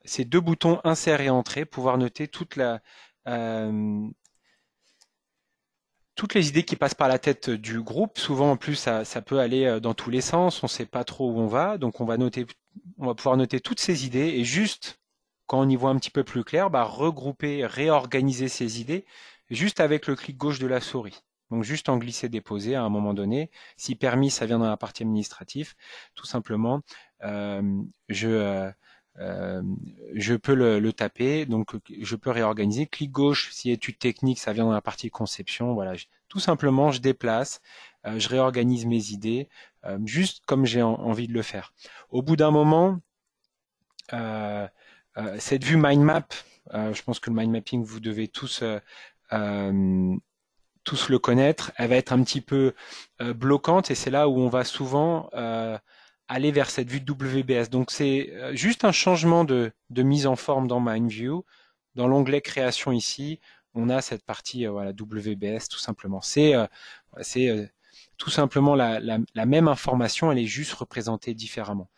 ces 2 boutons insert et entrée pouvoir noter toutes les idées qui passent par la tête du groupe. Souvent, en plus, ça peut aller dans tous les sens. On ne sait pas trop où on va. Donc, on va pouvoir noter toutes ces idées et juste, quand on y voit un petit peu plus clair, regrouper, réorganiser ces idées juste avec le clic gauche de la souris. Donc, juste en glisser-déposer à un moment donné. Si permis, ça vient dans la partie administrative. Tout simplement, je peux le taper, donc je peux réorganiser. Clic gauche, si étude technique, ça vient dans la partie conception. Voilà, tout simplement, je déplace, je réorganise mes idées, juste comme j'ai envie de le faire. Au bout d'un moment, cette vue mind map, je pense que le mind mapping, vous devez tous le connaître, elle va être un petit peu bloquante et c'est là où on va souvent aller vers cette vue de WBS. Donc c'est juste un changement de mise en forme dans MindView. Dans l'onglet création ici, on a cette partie voilà, WBS tout simplement. C'est tout simplement la même information, elle est juste représentée différemment.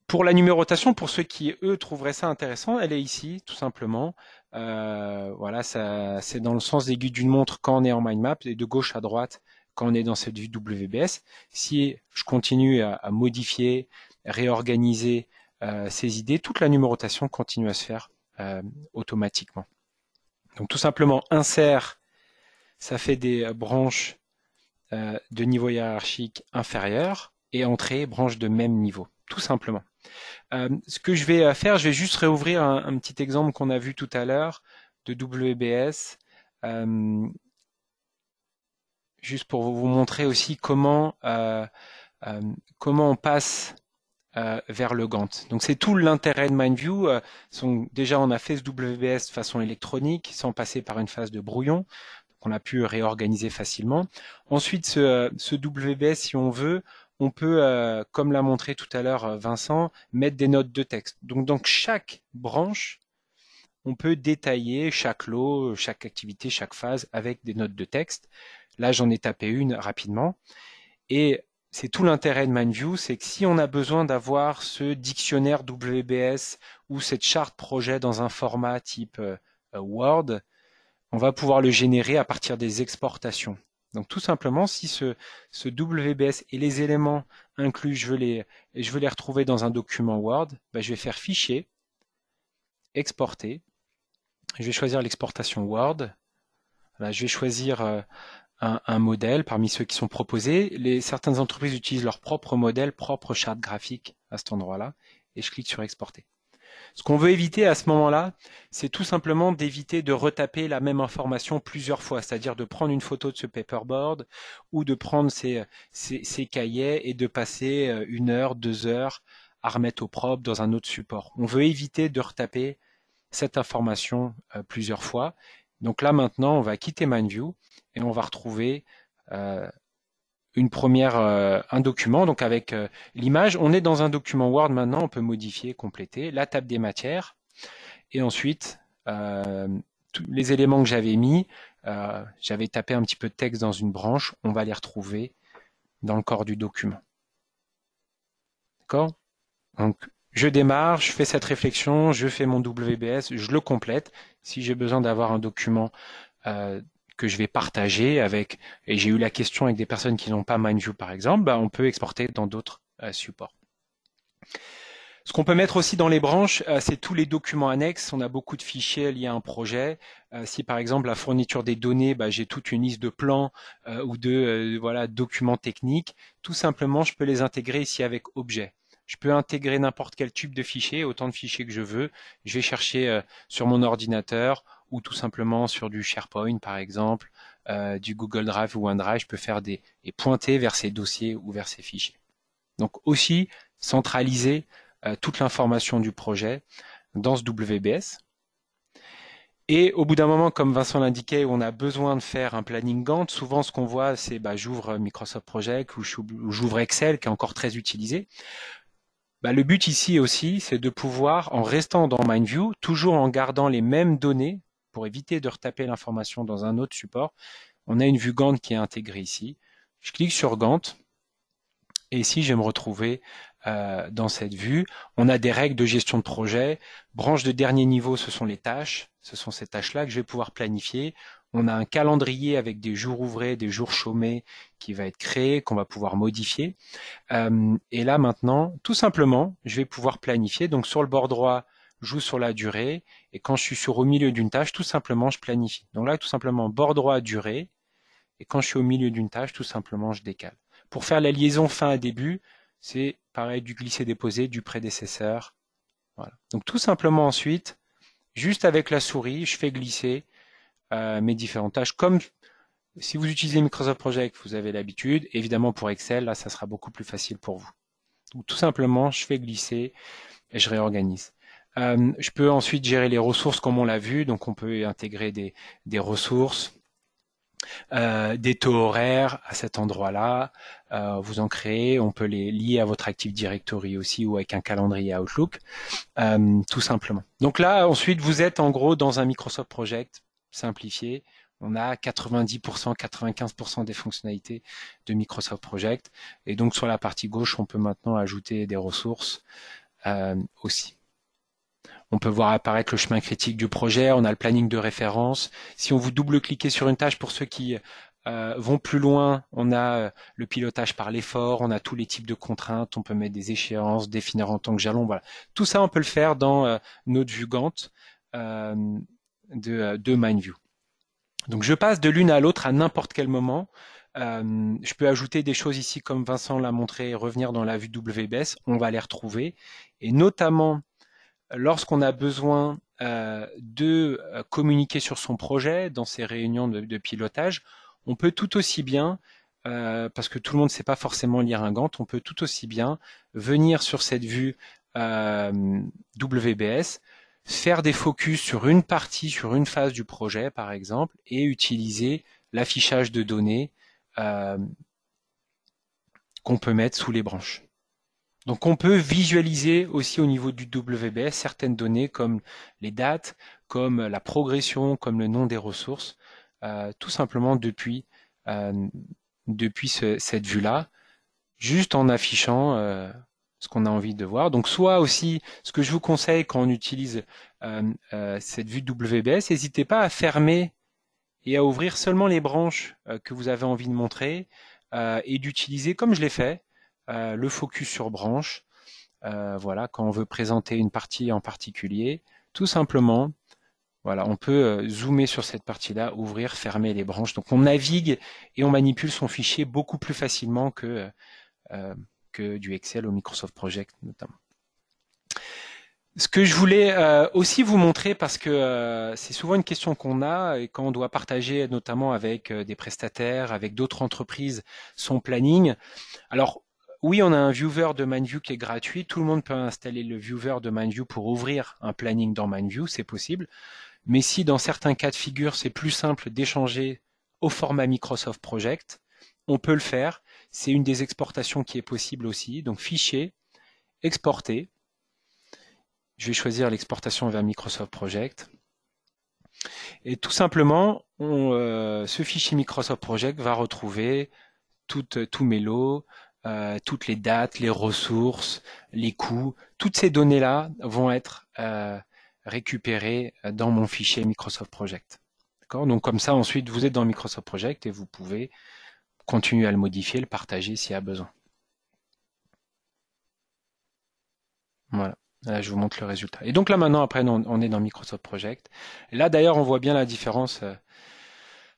Pour la numérotation, pour ceux qui, eux, trouveraient ça intéressant, elle est ici, tout simplement. Voilà, c'est dans le sens aiguille d'une montre quand on est en mind map, et de gauche à droite quand on est dans cette vue WBS. Si je continue à modifier, réorganiser ces idées, toute la numérotation continue à se faire automatiquement. Donc tout simplement, insert, ça fait des branches de niveau hiérarchique inférieur, et entrée, branche de même niveau, tout simplement. Ce que je vais faire, je vais juste réouvrir un petit exemple qu'on a vu tout à l'heure de WBS, juste pour vous montrer aussi comment on passe vers le Gantt. Donc c'est tout l'intérêt de MindView. Déjà, on a fait ce WBS de façon électronique, sans passer par une phase de brouillon. On a pu réorganiser facilement. Ensuite, ce WBS, si on veut, on peut, comme l'a montré tout à l'heure Vincent, mettre des notes de texte. Donc, dans chaque branche, on peut détailler chaque lot, chaque activité, chaque phase avec des notes de texte. Là, j'en ai tapé une rapidement. Et c'est tout l'intérêt de MindView, c'est que si on a besoin d'avoir ce dictionnaire WBS ou cette charte projet dans un format type Word, on va pouvoir le générer à partir des exportations. Donc tout simplement, si ce WBS et les éléments inclus, je veux les retrouver dans un document Word, je vais faire Fichier, Exporter. Je vais choisir l'exportation Word. Là, je vais choisir un modèle parmi ceux qui sont proposés. Certaines entreprises utilisent leur propre modèle, propre charte graphique à cet endroit-là, et je clique sur Exporter. Ce qu'on veut éviter à ce moment-là, c'est tout simplement d'éviter de retaper la même information plusieurs fois, c'est-à-dire de prendre une photo de ce paperboard ou de prendre ces cahiers et de passer 1 heure, 2 heures à remettre au propre dans un autre support. On veut éviter de retaper cette information plusieurs fois. Donc là maintenant, on va quitter MindView et on va retrouver un document. Donc avec l'image, on est dans un document Word maintenant, on peut modifier, compléter la table des matières et ensuite tous les éléments que j'avais mis, j'avais tapé un petit peu de texte dans une branche, on va les retrouver dans le corps du document. D'accord? Donc, je démarre, je fais cette réflexion, je fais mon WBS, je le complète. Si j'ai besoin d'avoir un document que je vais partager avec, et j'ai eu la question avec des personnes qui n'ont pas MindView par exemple, on peut exporter dans d'autres supports. Ce qu'on peut mettre aussi dans les branches, c'est tous les documents annexes. On a beaucoup de fichiers liés à un projet. Si par exemple la fourniture des données, j'ai toute une liste de plans ou de documents techniques, tout simplement je peux les intégrer ici avec objet. Je peux intégrer n'importe quel type de fichier, autant de fichiers que je veux. Je vais chercher sur mon ordinateur ou tout simplement sur du SharePoint par exemple, du Google Drive ou OneDrive. Je peux faire et pointer vers ces dossiers ou vers ces fichiers. Donc aussi centraliser toute l'information du projet dans ce WBS. Et au bout d'un moment, comme Vincent l'indiquait, où on a besoin de faire un planning Gantt, souvent ce qu'on voit, c'est j'ouvre Microsoft Project ou j'ouvre Excel, qui est encore très utilisé. Le but ici aussi, c'est de pouvoir, en restant dans MindView, toujours en gardant les mêmes données, pour éviter de retaper l'information dans un autre support, on a une vue Gantt qui est intégrée ici. Je clique sur Gantt, et ici, je vais me retrouver dans cette vue. On a des règles de gestion de projet. Branche de dernier niveau, ce sont les tâches. Ce sont ces tâches-là que je vais pouvoir planifier. On a un calendrier avec des jours ouvrés, des jours chômés qui va être créé, qu'on va pouvoir modifier. Et là, maintenant, tout simplement, je vais pouvoir planifier. Donc, sur le bord droit, je joue sur la durée. Et quand je suis au milieu d'une tâche, tout simplement, je planifie. Donc là, tout simplement, bord droit, durée. Et quand je suis au milieu d'une tâche, tout simplement, je décale. Pour faire la liaison fin à début, c'est pareil du glisser-déposer, du prédécesseur. Voilà. Donc tout simplement ensuite, juste avec la souris, je fais glisser mes différentes tâches. Comme si vous utilisez Microsoft Project, vous avez l'habitude. Évidemment pour Excel, là, ça sera beaucoup plus facile pour vous. Donc tout simplement, je fais glisser et je réorganise. Je peux ensuite gérer les ressources comme on l'a vu. Donc on peut intégrer des ressources. Des taux horaires à cet endroit-là, vous en créez, on peut les lier à votre Active Directory aussi ou avec un calendrier Outlook, tout simplement. Donc là, ensuite, vous êtes en gros dans un Microsoft Project simplifié. On a 90%, 95% des fonctionnalités de Microsoft Project. Et donc sur la partie gauche, on peut maintenant ajouter des ressources aussi. On peut voir apparaître le chemin critique du projet, on a le planning de référence. Si on vous double-cliquez sur une tâche, pour ceux qui vont plus loin, on a le pilotage par l'effort, on a tous les types de contraintes, on peut mettre des échéances, définir en tant que jalon. Voilà. Tout ça, on peut le faire dans notre vue Gantt de MindView. Donc je passe de l'une à l'autre à n'importe quel moment. Je peux ajouter des choses ici comme Vincent l'a montré, revenir dans la vue WBS, on va les retrouver. Et notamment, lorsqu'on a besoin de communiquer sur son projet dans ces réunions de pilotage, on peut tout aussi bien, parce que tout le monde ne sait pas forcément lire un Gantt, on peut tout aussi bien venir sur cette vue WBS, faire des focus sur une partie, sur une phase du projet par exemple, et utiliser l'affichage de données qu'on peut mettre sous les branches. Donc on peut visualiser aussi au niveau du WBS certaines données comme les dates, comme la progression, comme le nom des ressources, tout simplement depuis cette vue-là, juste en affichant ce qu'on a envie de voir. Donc soit aussi, ce que je vous conseille quand on utilise cette vue WBS, n'hésitez pas à fermer et à ouvrir seulement les branches que vous avez envie de montrer et d'utiliser, comme je l'ai fait, le focus sur branche, voilà, quand on veut présenter une partie en particulier, tout simplement, voilà, on peut zoomer sur cette partie-là, ouvrir, fermer les branches. Donc on navigue et on manipule son fichier beaucoup plus facilement que du Excel ou Microsoft Project notamment. Ce que je voulais aussi vous montrer, parce que c'est souvent une question qu'on a et quand on doit partager notamment avec des prestataires, avec d'autres entreprises, son planning. Alors oui, on a un viewer de MindView qui est gratuit. Tout le monde peut installer le viewer de MindView pour ouvrir un planning dans MindView, c'est possible. Mais si dans certains cas de figure, c'est plus simple d'échanger au format Microsoft Project, on peut le faire. C'est une des exportations qui est possible aussi. Donc fichier, exporter. Je vais choisir l'exportation vers Microsoft Project. Et tout simplement, ce fichier Microsoft Project va retrouver tous mes lots, toutes les dates, les ressources, les coûts. Toutes ces données-là vont être récupérées dans mon fichier Microsoft Project. D'accord ? Donc comme ça, ensuite, vous êtes dans Microsoft Project et vous pouvez continuer à le modifier, le partager s'il y a besoin. Voilà. Là, je vous montre le résultat. Et donc là, maintenant, après, on est dans Microsoft Project. Et là, d'ailleurs, on voit bien la différence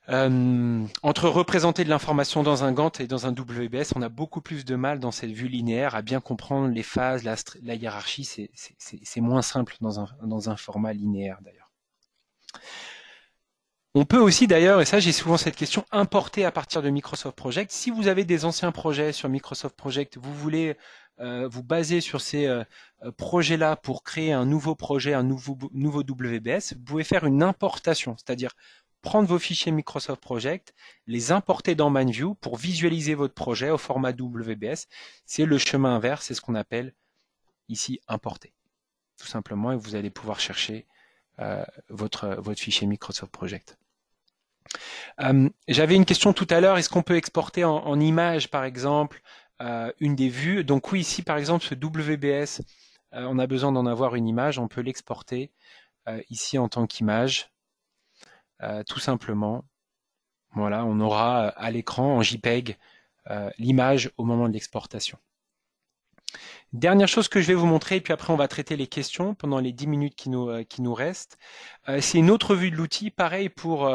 entre représenter de l'information dans un Gantt et dans un WBS. On a beaucoup plus de mal dans cette vue linéaire à bien comprendre les phases, la hiérarchie. C'est moins simple dans un format linéaire, d'ailleurs. On peut aussi d'ailleurs, et ça j'ai souvent cette question, importer à partir de Microsoft Project. Si vous avez des anciens projets sur Microsoft Project, vous voulez vous baser sur ces projets-là pour créer un nouveau projet, un nouveau WBS, vous pouvez faire une importation, c'est-à-dire prendre vos fichiers Microsoft Project, les importer dans MindView pour visualiser votre projet au format WBS. C'est le chemin inverse, c'est ce qu'on appelle ici importer, tout simplement, et vous allez pouvoir chercher votre fichier Microsoft Project. J'avais une question tout à l'heure, est-ce qu'on peut exporter en image par exemple une des vues? Donc oui, ici par exemple ce WBS, on a besoin d'en avoir une image, on peut l'exporter ici en tant qu'image, tout simplement. Voilà, on aura à l'écran en JPEG l'image au moment de l'exportation. Dernière chose que je vais vous montrer, et puis après on va traiter les questions pendant les 10 minutes qui nous restent. C'est une autre vue de l'outil, pareil pour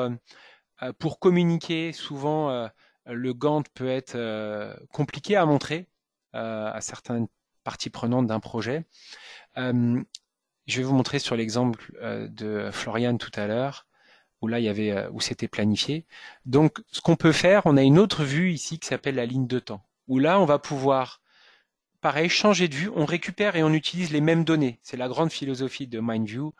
communiquer. Souvent, le Gantt peut être compliqué à montrer à certaines parties prenantes d'un projet. Je vais vous montrer sur l'exemple de Florian tout à l'heure, où là il y avait où c'était planifié. Donc, ce qu'on peut faire, on a une autre vue ici qui s'appelle la ligne de temps, où là on va pouvoir, pareil, changer de vue. On récupère et on utilise les mêmes données. C'est la grande philosophie de MindView.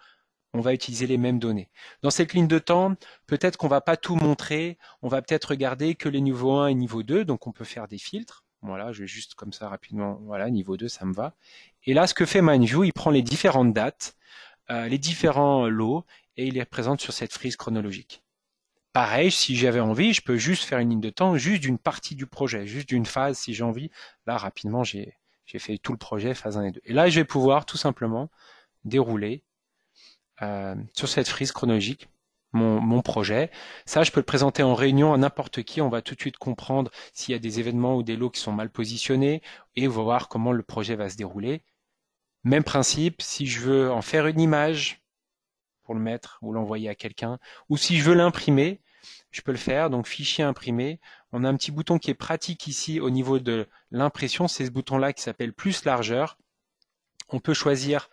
On va utiliser les mêmes données. Dans cette ligne de temps, peut-être qu'on va pas tout montrer, on va peut-être regarder que les niveaux 1 et niveau 2, donc on peut faire des filtres. Voilà, je vais juste comme ça rapidement, voilà, niveau 2, ça me va. Et là, ce que fait MindView, il prend les différentes dates, les différents lots, et il les représente sur cette frise chronologique. Pareil, si j'avais envie, je peux juste faire une ligne de temps, juste d'une partie du projet, juste d'une phase si j'ai envie. Là, rapidement, j'ai fait tout le projet, phase 1 et 2. Et là, je vais pouvoir tout simplement dérouler sur cette frise chronologique mon projet. Ça, je peux le présenter en réunion à n'importe qui. On va tout de suite comprendre s'il y a des événements ou des lots qui sont mal positionnés et on va voir comment le projet va se dérouler. Même principe, si je veux en faire une image pour le mettre ou l'envoyer à quelqu'un, ou si je veux l'imprimer, je peux le faire. Donc fichier imprimé. On a un petit bouton qui est pratique ici au niveau de l'impression. C'est ce bouton-là qui s'appelle plus largeur. On peut choisir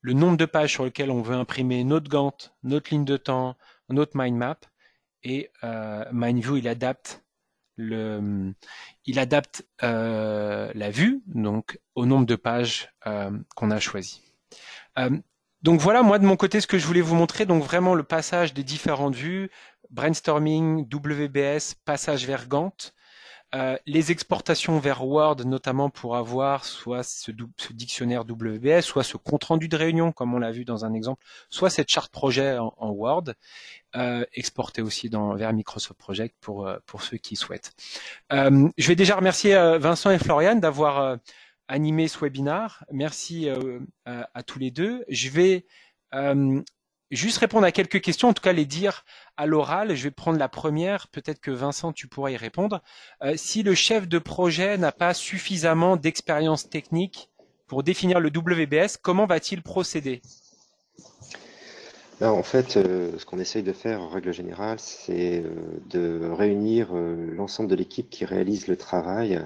le nombre de pages sur lesquelles on veut imprimer notre Gantt, notre ligne de temps, notre mind map, et MindView il adapte la vue donc au nombre de pages qu'on a choisi. Donc voilà, moi de mon côté ce que je voulais vous montrer, donc vraiment le passage des différentes vues, brainstorming, WBS, passage vers Gantt. Les exportations vers Word, notamment pour avoir soit ce dictionnaire WBS, soit ce compte-rendu de réunion, comme on l'a vu dans un exemple, soit cette charte projet en Word, exportée aussi vers Microsoft Project pour ceux qui souhaitent. Je vais déjà remercier Vincent et Florian d'avoir animé ce webinaire. Merci à tous les deux. Je vais juste répondre à quelques questions, en tout cas les dire à l'oral. Je vais prendre la première, peut-être que Vincent, tu pourras y répondre. Si le chef de projet n'a pas suffisamment d'expérience technique pour définir le WBS, comment va-t-il procéder? Là, en fait, ce qu'on essaye de faire en règle générale, c'est de réunir l'ensemble de l'équipe qui réalise le travail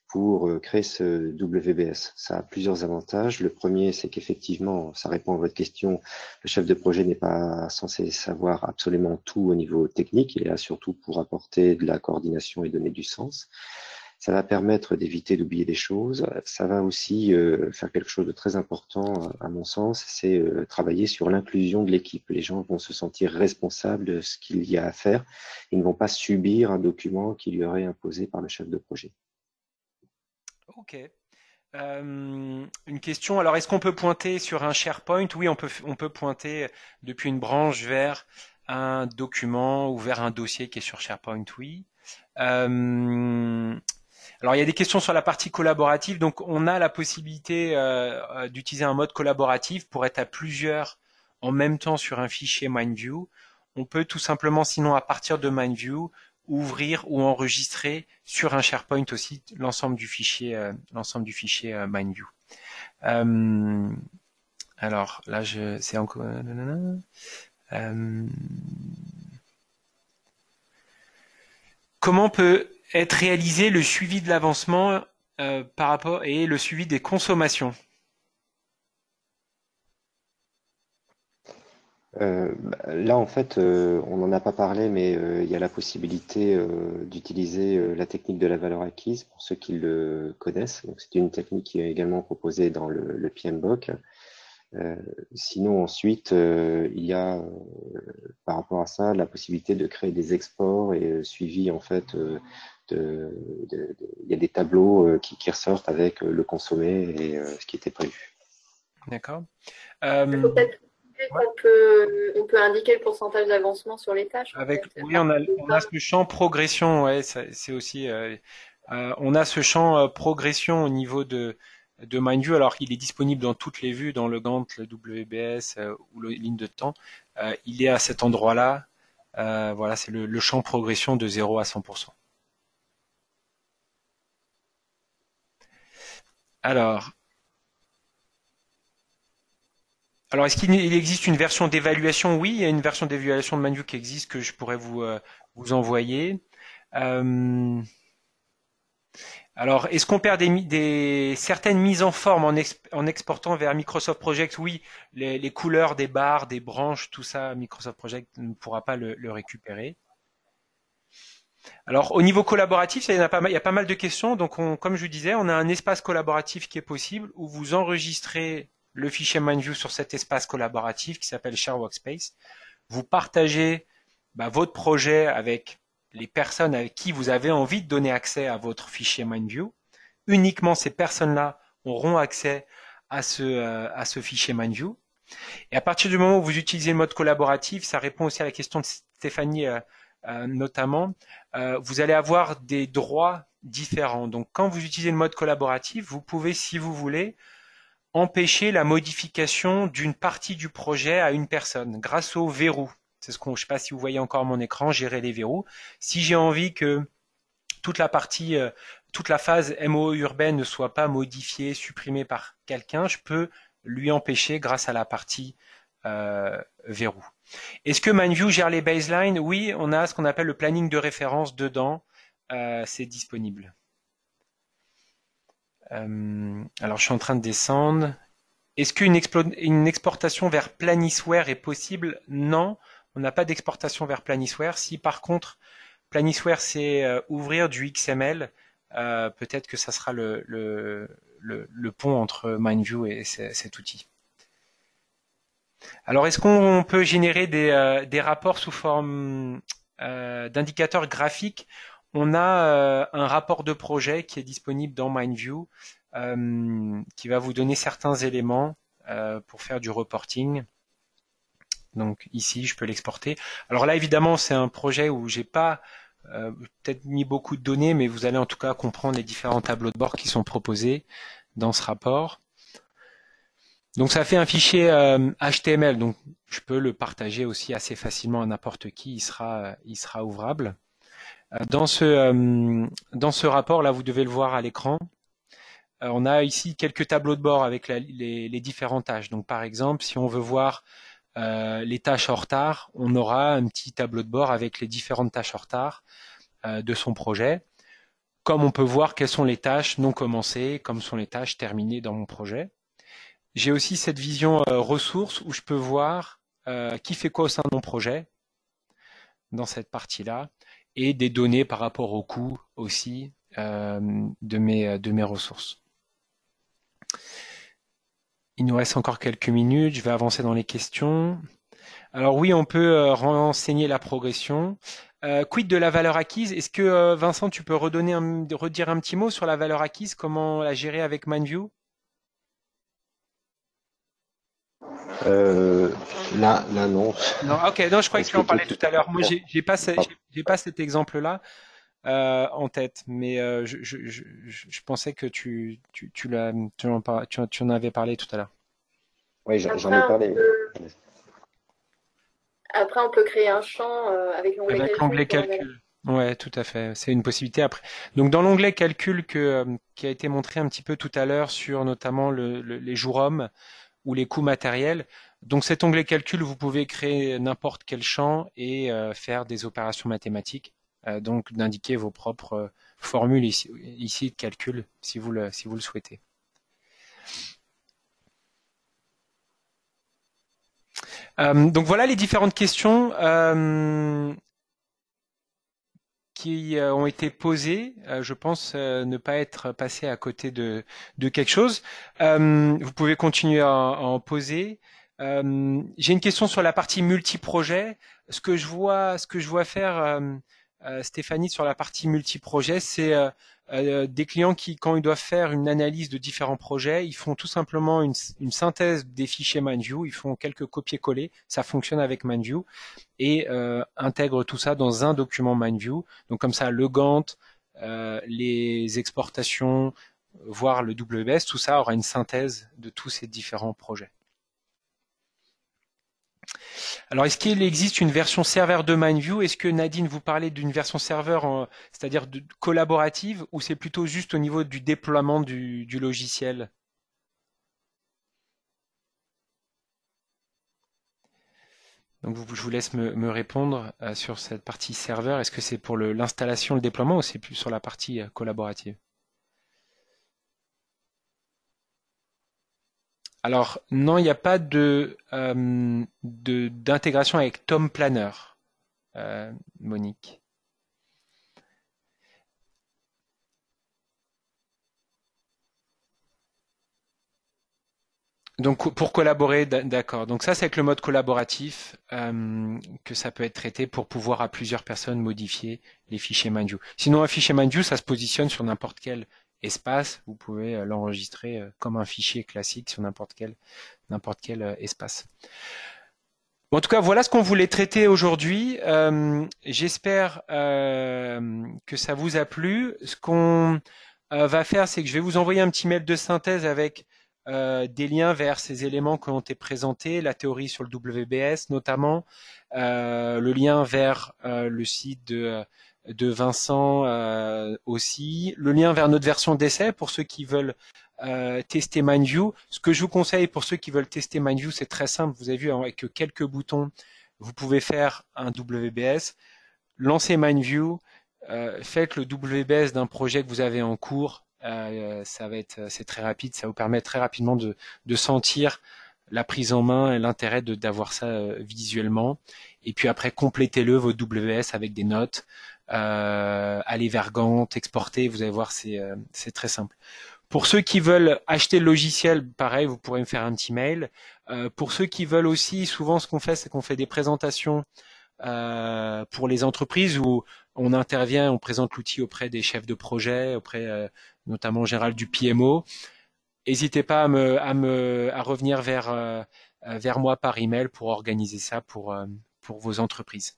pour créer ce WBS. Ça a plusieurs avantages. Le premier, c'est qu'effectivement, ça répond à votre question, le chef de projet n'est pas censé savoir absolument tout au niveau technique, il est là surtout pour apporter de la coordination et donner du sens. Ça va permettre d'éviter d'oublier des choses. Ça va aussi faire quelque chose de très important, à mon sens, c'est travailler sur l'inclusion de l'équipe. Les gens vont se sentir responsables de ce qu'il y a à faire. Ils ne vont pas subir un document qui lui aurait imposé par le chef de projet. Ok. Une question. Alors, est-ce qu'on peut pointer sur un SharePoint? Oui, on peut pointer depuis une branche vers un document ou vers un dossier qui est sur SharePoint, oui. Alors, il y a des questions sur la partie collaborative. Donc, on a la possibilité d'utiliser un mode collaboratif pour être à plusieurs en même temps sur un fichier MindView. On peut tout simplement, sinon, à partir de MindView, ouvrir ou enregistrer sur un SharePoint aussi l'ensemble du fichier MindView. Alors là, c'est encore. Comment peut être réalisé le suivi de l'avancement par rapport et le suivi des consommations? Là, en fait, on n'en a pas parlé, mais il y a la possibilité d'utiliser la technique de la valeur acquise pour ceux qui le connaissent. Donc, c'est une technique qui est également proposée dans le PMBOK. Sinon, ensuite, il y a, par rapport à ça, la possibilité de créer des exports et suivi, en fait, il y a des tableaux qui ressortent avec le consommé et ce qui était prévu. D'accord. Il faut peut-être Ouais. on peut indiquer le pourcentage d'avancement sur les tâches. Oui, on a ce champ progression, ouais, c'est aussi, on a ce champ progression au niveau de MindView, alors qu'il est disponible dans toutes les vues, dans le Gantt, le WBS ou le ligne de temps. Il est à cet endroit-là. Voilà, c'est le champ progression de 0 à 100%. Alors, est-ce qu'il existe une version d'évaluation? Oui, il y a une version d'évaluation de MindView qui existe que je pourrais vous envoyer. Euh, Alors, est-ce qu'on perd certaines mises en forme en exportant vers Microsoft Project? Oui, les couleurs des barres, des branches, tout ça, Microsoft Project ne pourra pas le récupérer. Alors, au niveau collaboratif, il y a pas mal de questions. Donc, comme je vous disais, on a un espace collaboratif qui est possible où vous enregistrez le fichier MindView sur cet espace collaboratif qui s'appelle Share Workspace. Vous partagez votre projet avec les personnes avec qui vous avez envie de donner accès à votre fichier MindView. Uniquement ces personnes-là auront accès à ce fichier MindView. Et à partir du moment où vous utilisez le mode collaboratif, ça répond aussi à la question de Stéphanie notamment, vous allez avoir des droits différents. Donc quand vous utilisez le mode collaboratif, vous pouvez, si vous voulez, empêcher la modification d'une partie du projet à une personne grâce au verrou. C'est je ne sais pas si vous voyez encore mon écran, gérer les verrous. Si j'ai envie que toute la partie, toute la phase MOE urbaine ne soit pas modifiée, supprimée par quelqu'un, je peux lui empêcher grâce à la partie verrou. Est-ce que MindView gère les baselines? Oui, on a ce qu'on appelle le planning de référence dedans. C'est disponible. Alors, je suis en train de descendre. Est-ce qu'une exportation vers Planisware est possible? Non, on n'a pas d'exportation vers Planisware. Si par contre, Planisware c'est ouvrir du XML, peut-être que ça sera le pont entre MindView et cet outil. Alors, est-ce qu'on peut générer des rapports sous forme d'indicateurs graphiques? On a un rapport de projet qui est disponible dans MindView, qui va vous donner certains éléments pour faire du reporting. Donc ici, je peux l'exporter. Alors là, évidemment, c'est un projet où j'ai pas peut-être mis beaucoup de données, mais vous allez en tout cas comprendre les différents tableaux de bord qui sont proposés dans ce rapport. Donc ça fait un fichier HTML, donc je peux le partager aussi assez facilement à n'importe qui, il sera ouvrable. Dans ce rapport, là, vous devez le voir à l'écran. On a ici quelques tableaux de bord avec les différentes tâches. Donc par exemple, si on veut voir les tâches en retard, on aura un petit tableau de bord avec les différentes tâches en retard de son projet. Comme on peut voir quelles sont les tâches non commencées, comme sont les tâches terminées dans mon projet. J'ai aussi cette vision ressources où je peux voir qui fait quoi au sein de mon projet dans cette partie-là et des données par rapport au coût aussi de mes ressources. Il nous reste encore quelques minutes, je vais avancer dans les questions. Alors oui, on peut renseigner la progression. Quid de la valeur acquise? Est-ce que Vincent, tu peux redire un petit mot sur la valeur acquise, comment la gérer avec MindView? Euh, là, non. Non, ok, non, je croyais que Parce tu que en parlais tout à l'heure. Moi, j'ai pas cet exemple-là en tête, mais je pensais que tu en avais parlé tout à l'heure. Oui, j'en Après, ai parlé. on peut créer un champ avec l'onglet Avec calcul l'onglet pour la valeur. calcul. Ouais, tout à fait. C'est une possibilité après. Donc dans l'onglet calcul qui a été montré un petit peu tout à l'heure sur notamment les jours hommes ou les coûts matériels. Donc cet onglet calcul, vous pouvez créer n'importe quel champ et faire des opérations mathématiques. Donc d'indiquer vos propres formules ici de calcul si vous le souhaitez. Donc voilà les différentes questions qui ont été posées. Je pense ne pas être passé à côté de quelque chose. Vous pouvez continuer à en poser. J'ai une question sur la partie multi-projet. Ce que je vois faire Stéphanie sur la partie multi-projet, c'est des clients qui, quand ils doivent faire une analyse de différents projets, ils font tout simplement une synthèse des fichiers MindView, ils font quelques copier-coller, ça fonctionne avec MindView, et intègrent tout ça dans un document MindView. Donc comme ça, le Gantt, les exportations, voire le WBS, tout ça aura une synthèse de tous ces différents projets. Alors, est-ce qu'il existe une version serveur de MindView? Est-ce que Nadine vous parlait d'une version serveur, c'est-à-dire collaborative, ou c'est plutôt juste au niveau du déploiement du logiciel? Donc, je vous laisse me répondre sur cette partie serveur. Est-ce que c'est pour l'installation, le déploiement, ou c'est plus sur la partie collaborative? Alors, non, il n'y a pas d'intégration avec Tom Planner, Monique. Donc pour collaborer, d'accord. Donc ça c'est avec le mode collaboratif que ça peut être traité pour pouvoir à plusieurs personnes modifier les fichiers MindView. Sinon un fichier MindView ça se positionne sur n'importe quel espace. Vous pouvez l'enregistrer comme un fichier classique sur n'importe quel espace. Bon, en tout cas voilà ce qu'on voulait traiter aujourd'hui. J'espère que ça vous a plu. Ce qu'on va faire c'est que je vais vous envoyer un petit mail de synthèse avec des liens vers ces éléments qui ont été présentés, la théorie sur le WBS notamment, le lien vers le site de Vincent aussi, le lien vers notre version d'essai pour ceux qui veulent tester MindView. Ce que je vous conseille pour ceux qui veulent tester MindView, c'est très simple. Vous avez vu avec quelques boutons, vous pouvez faire un WBS, lancer MindView, faites le WBS d'un projet que vous avez en cours. C'est très rapide, ça vous permet très rapidement de sentir la prise en main et l'intérêt d'avoir ça visuellement. Et puis après, complétez-le, vos WS avec des notes, allez vers Gantt, exportez, vous allez voir, c'est très simple. Pour ceux qui veulent acheter le logiciel, pareil, vous pourrez me faire un petit mail. Pour ceux qui veulent aussi, souvent ce qu'on fait, c'est qu'on fait des présentations pour les entreprises où on intervient, on présente l'outil auprès des chefs de projet, auprès notamment en général du PMO. N'hésitez pas à revenir vers moi par email pour organiser ça pour vos entreprises.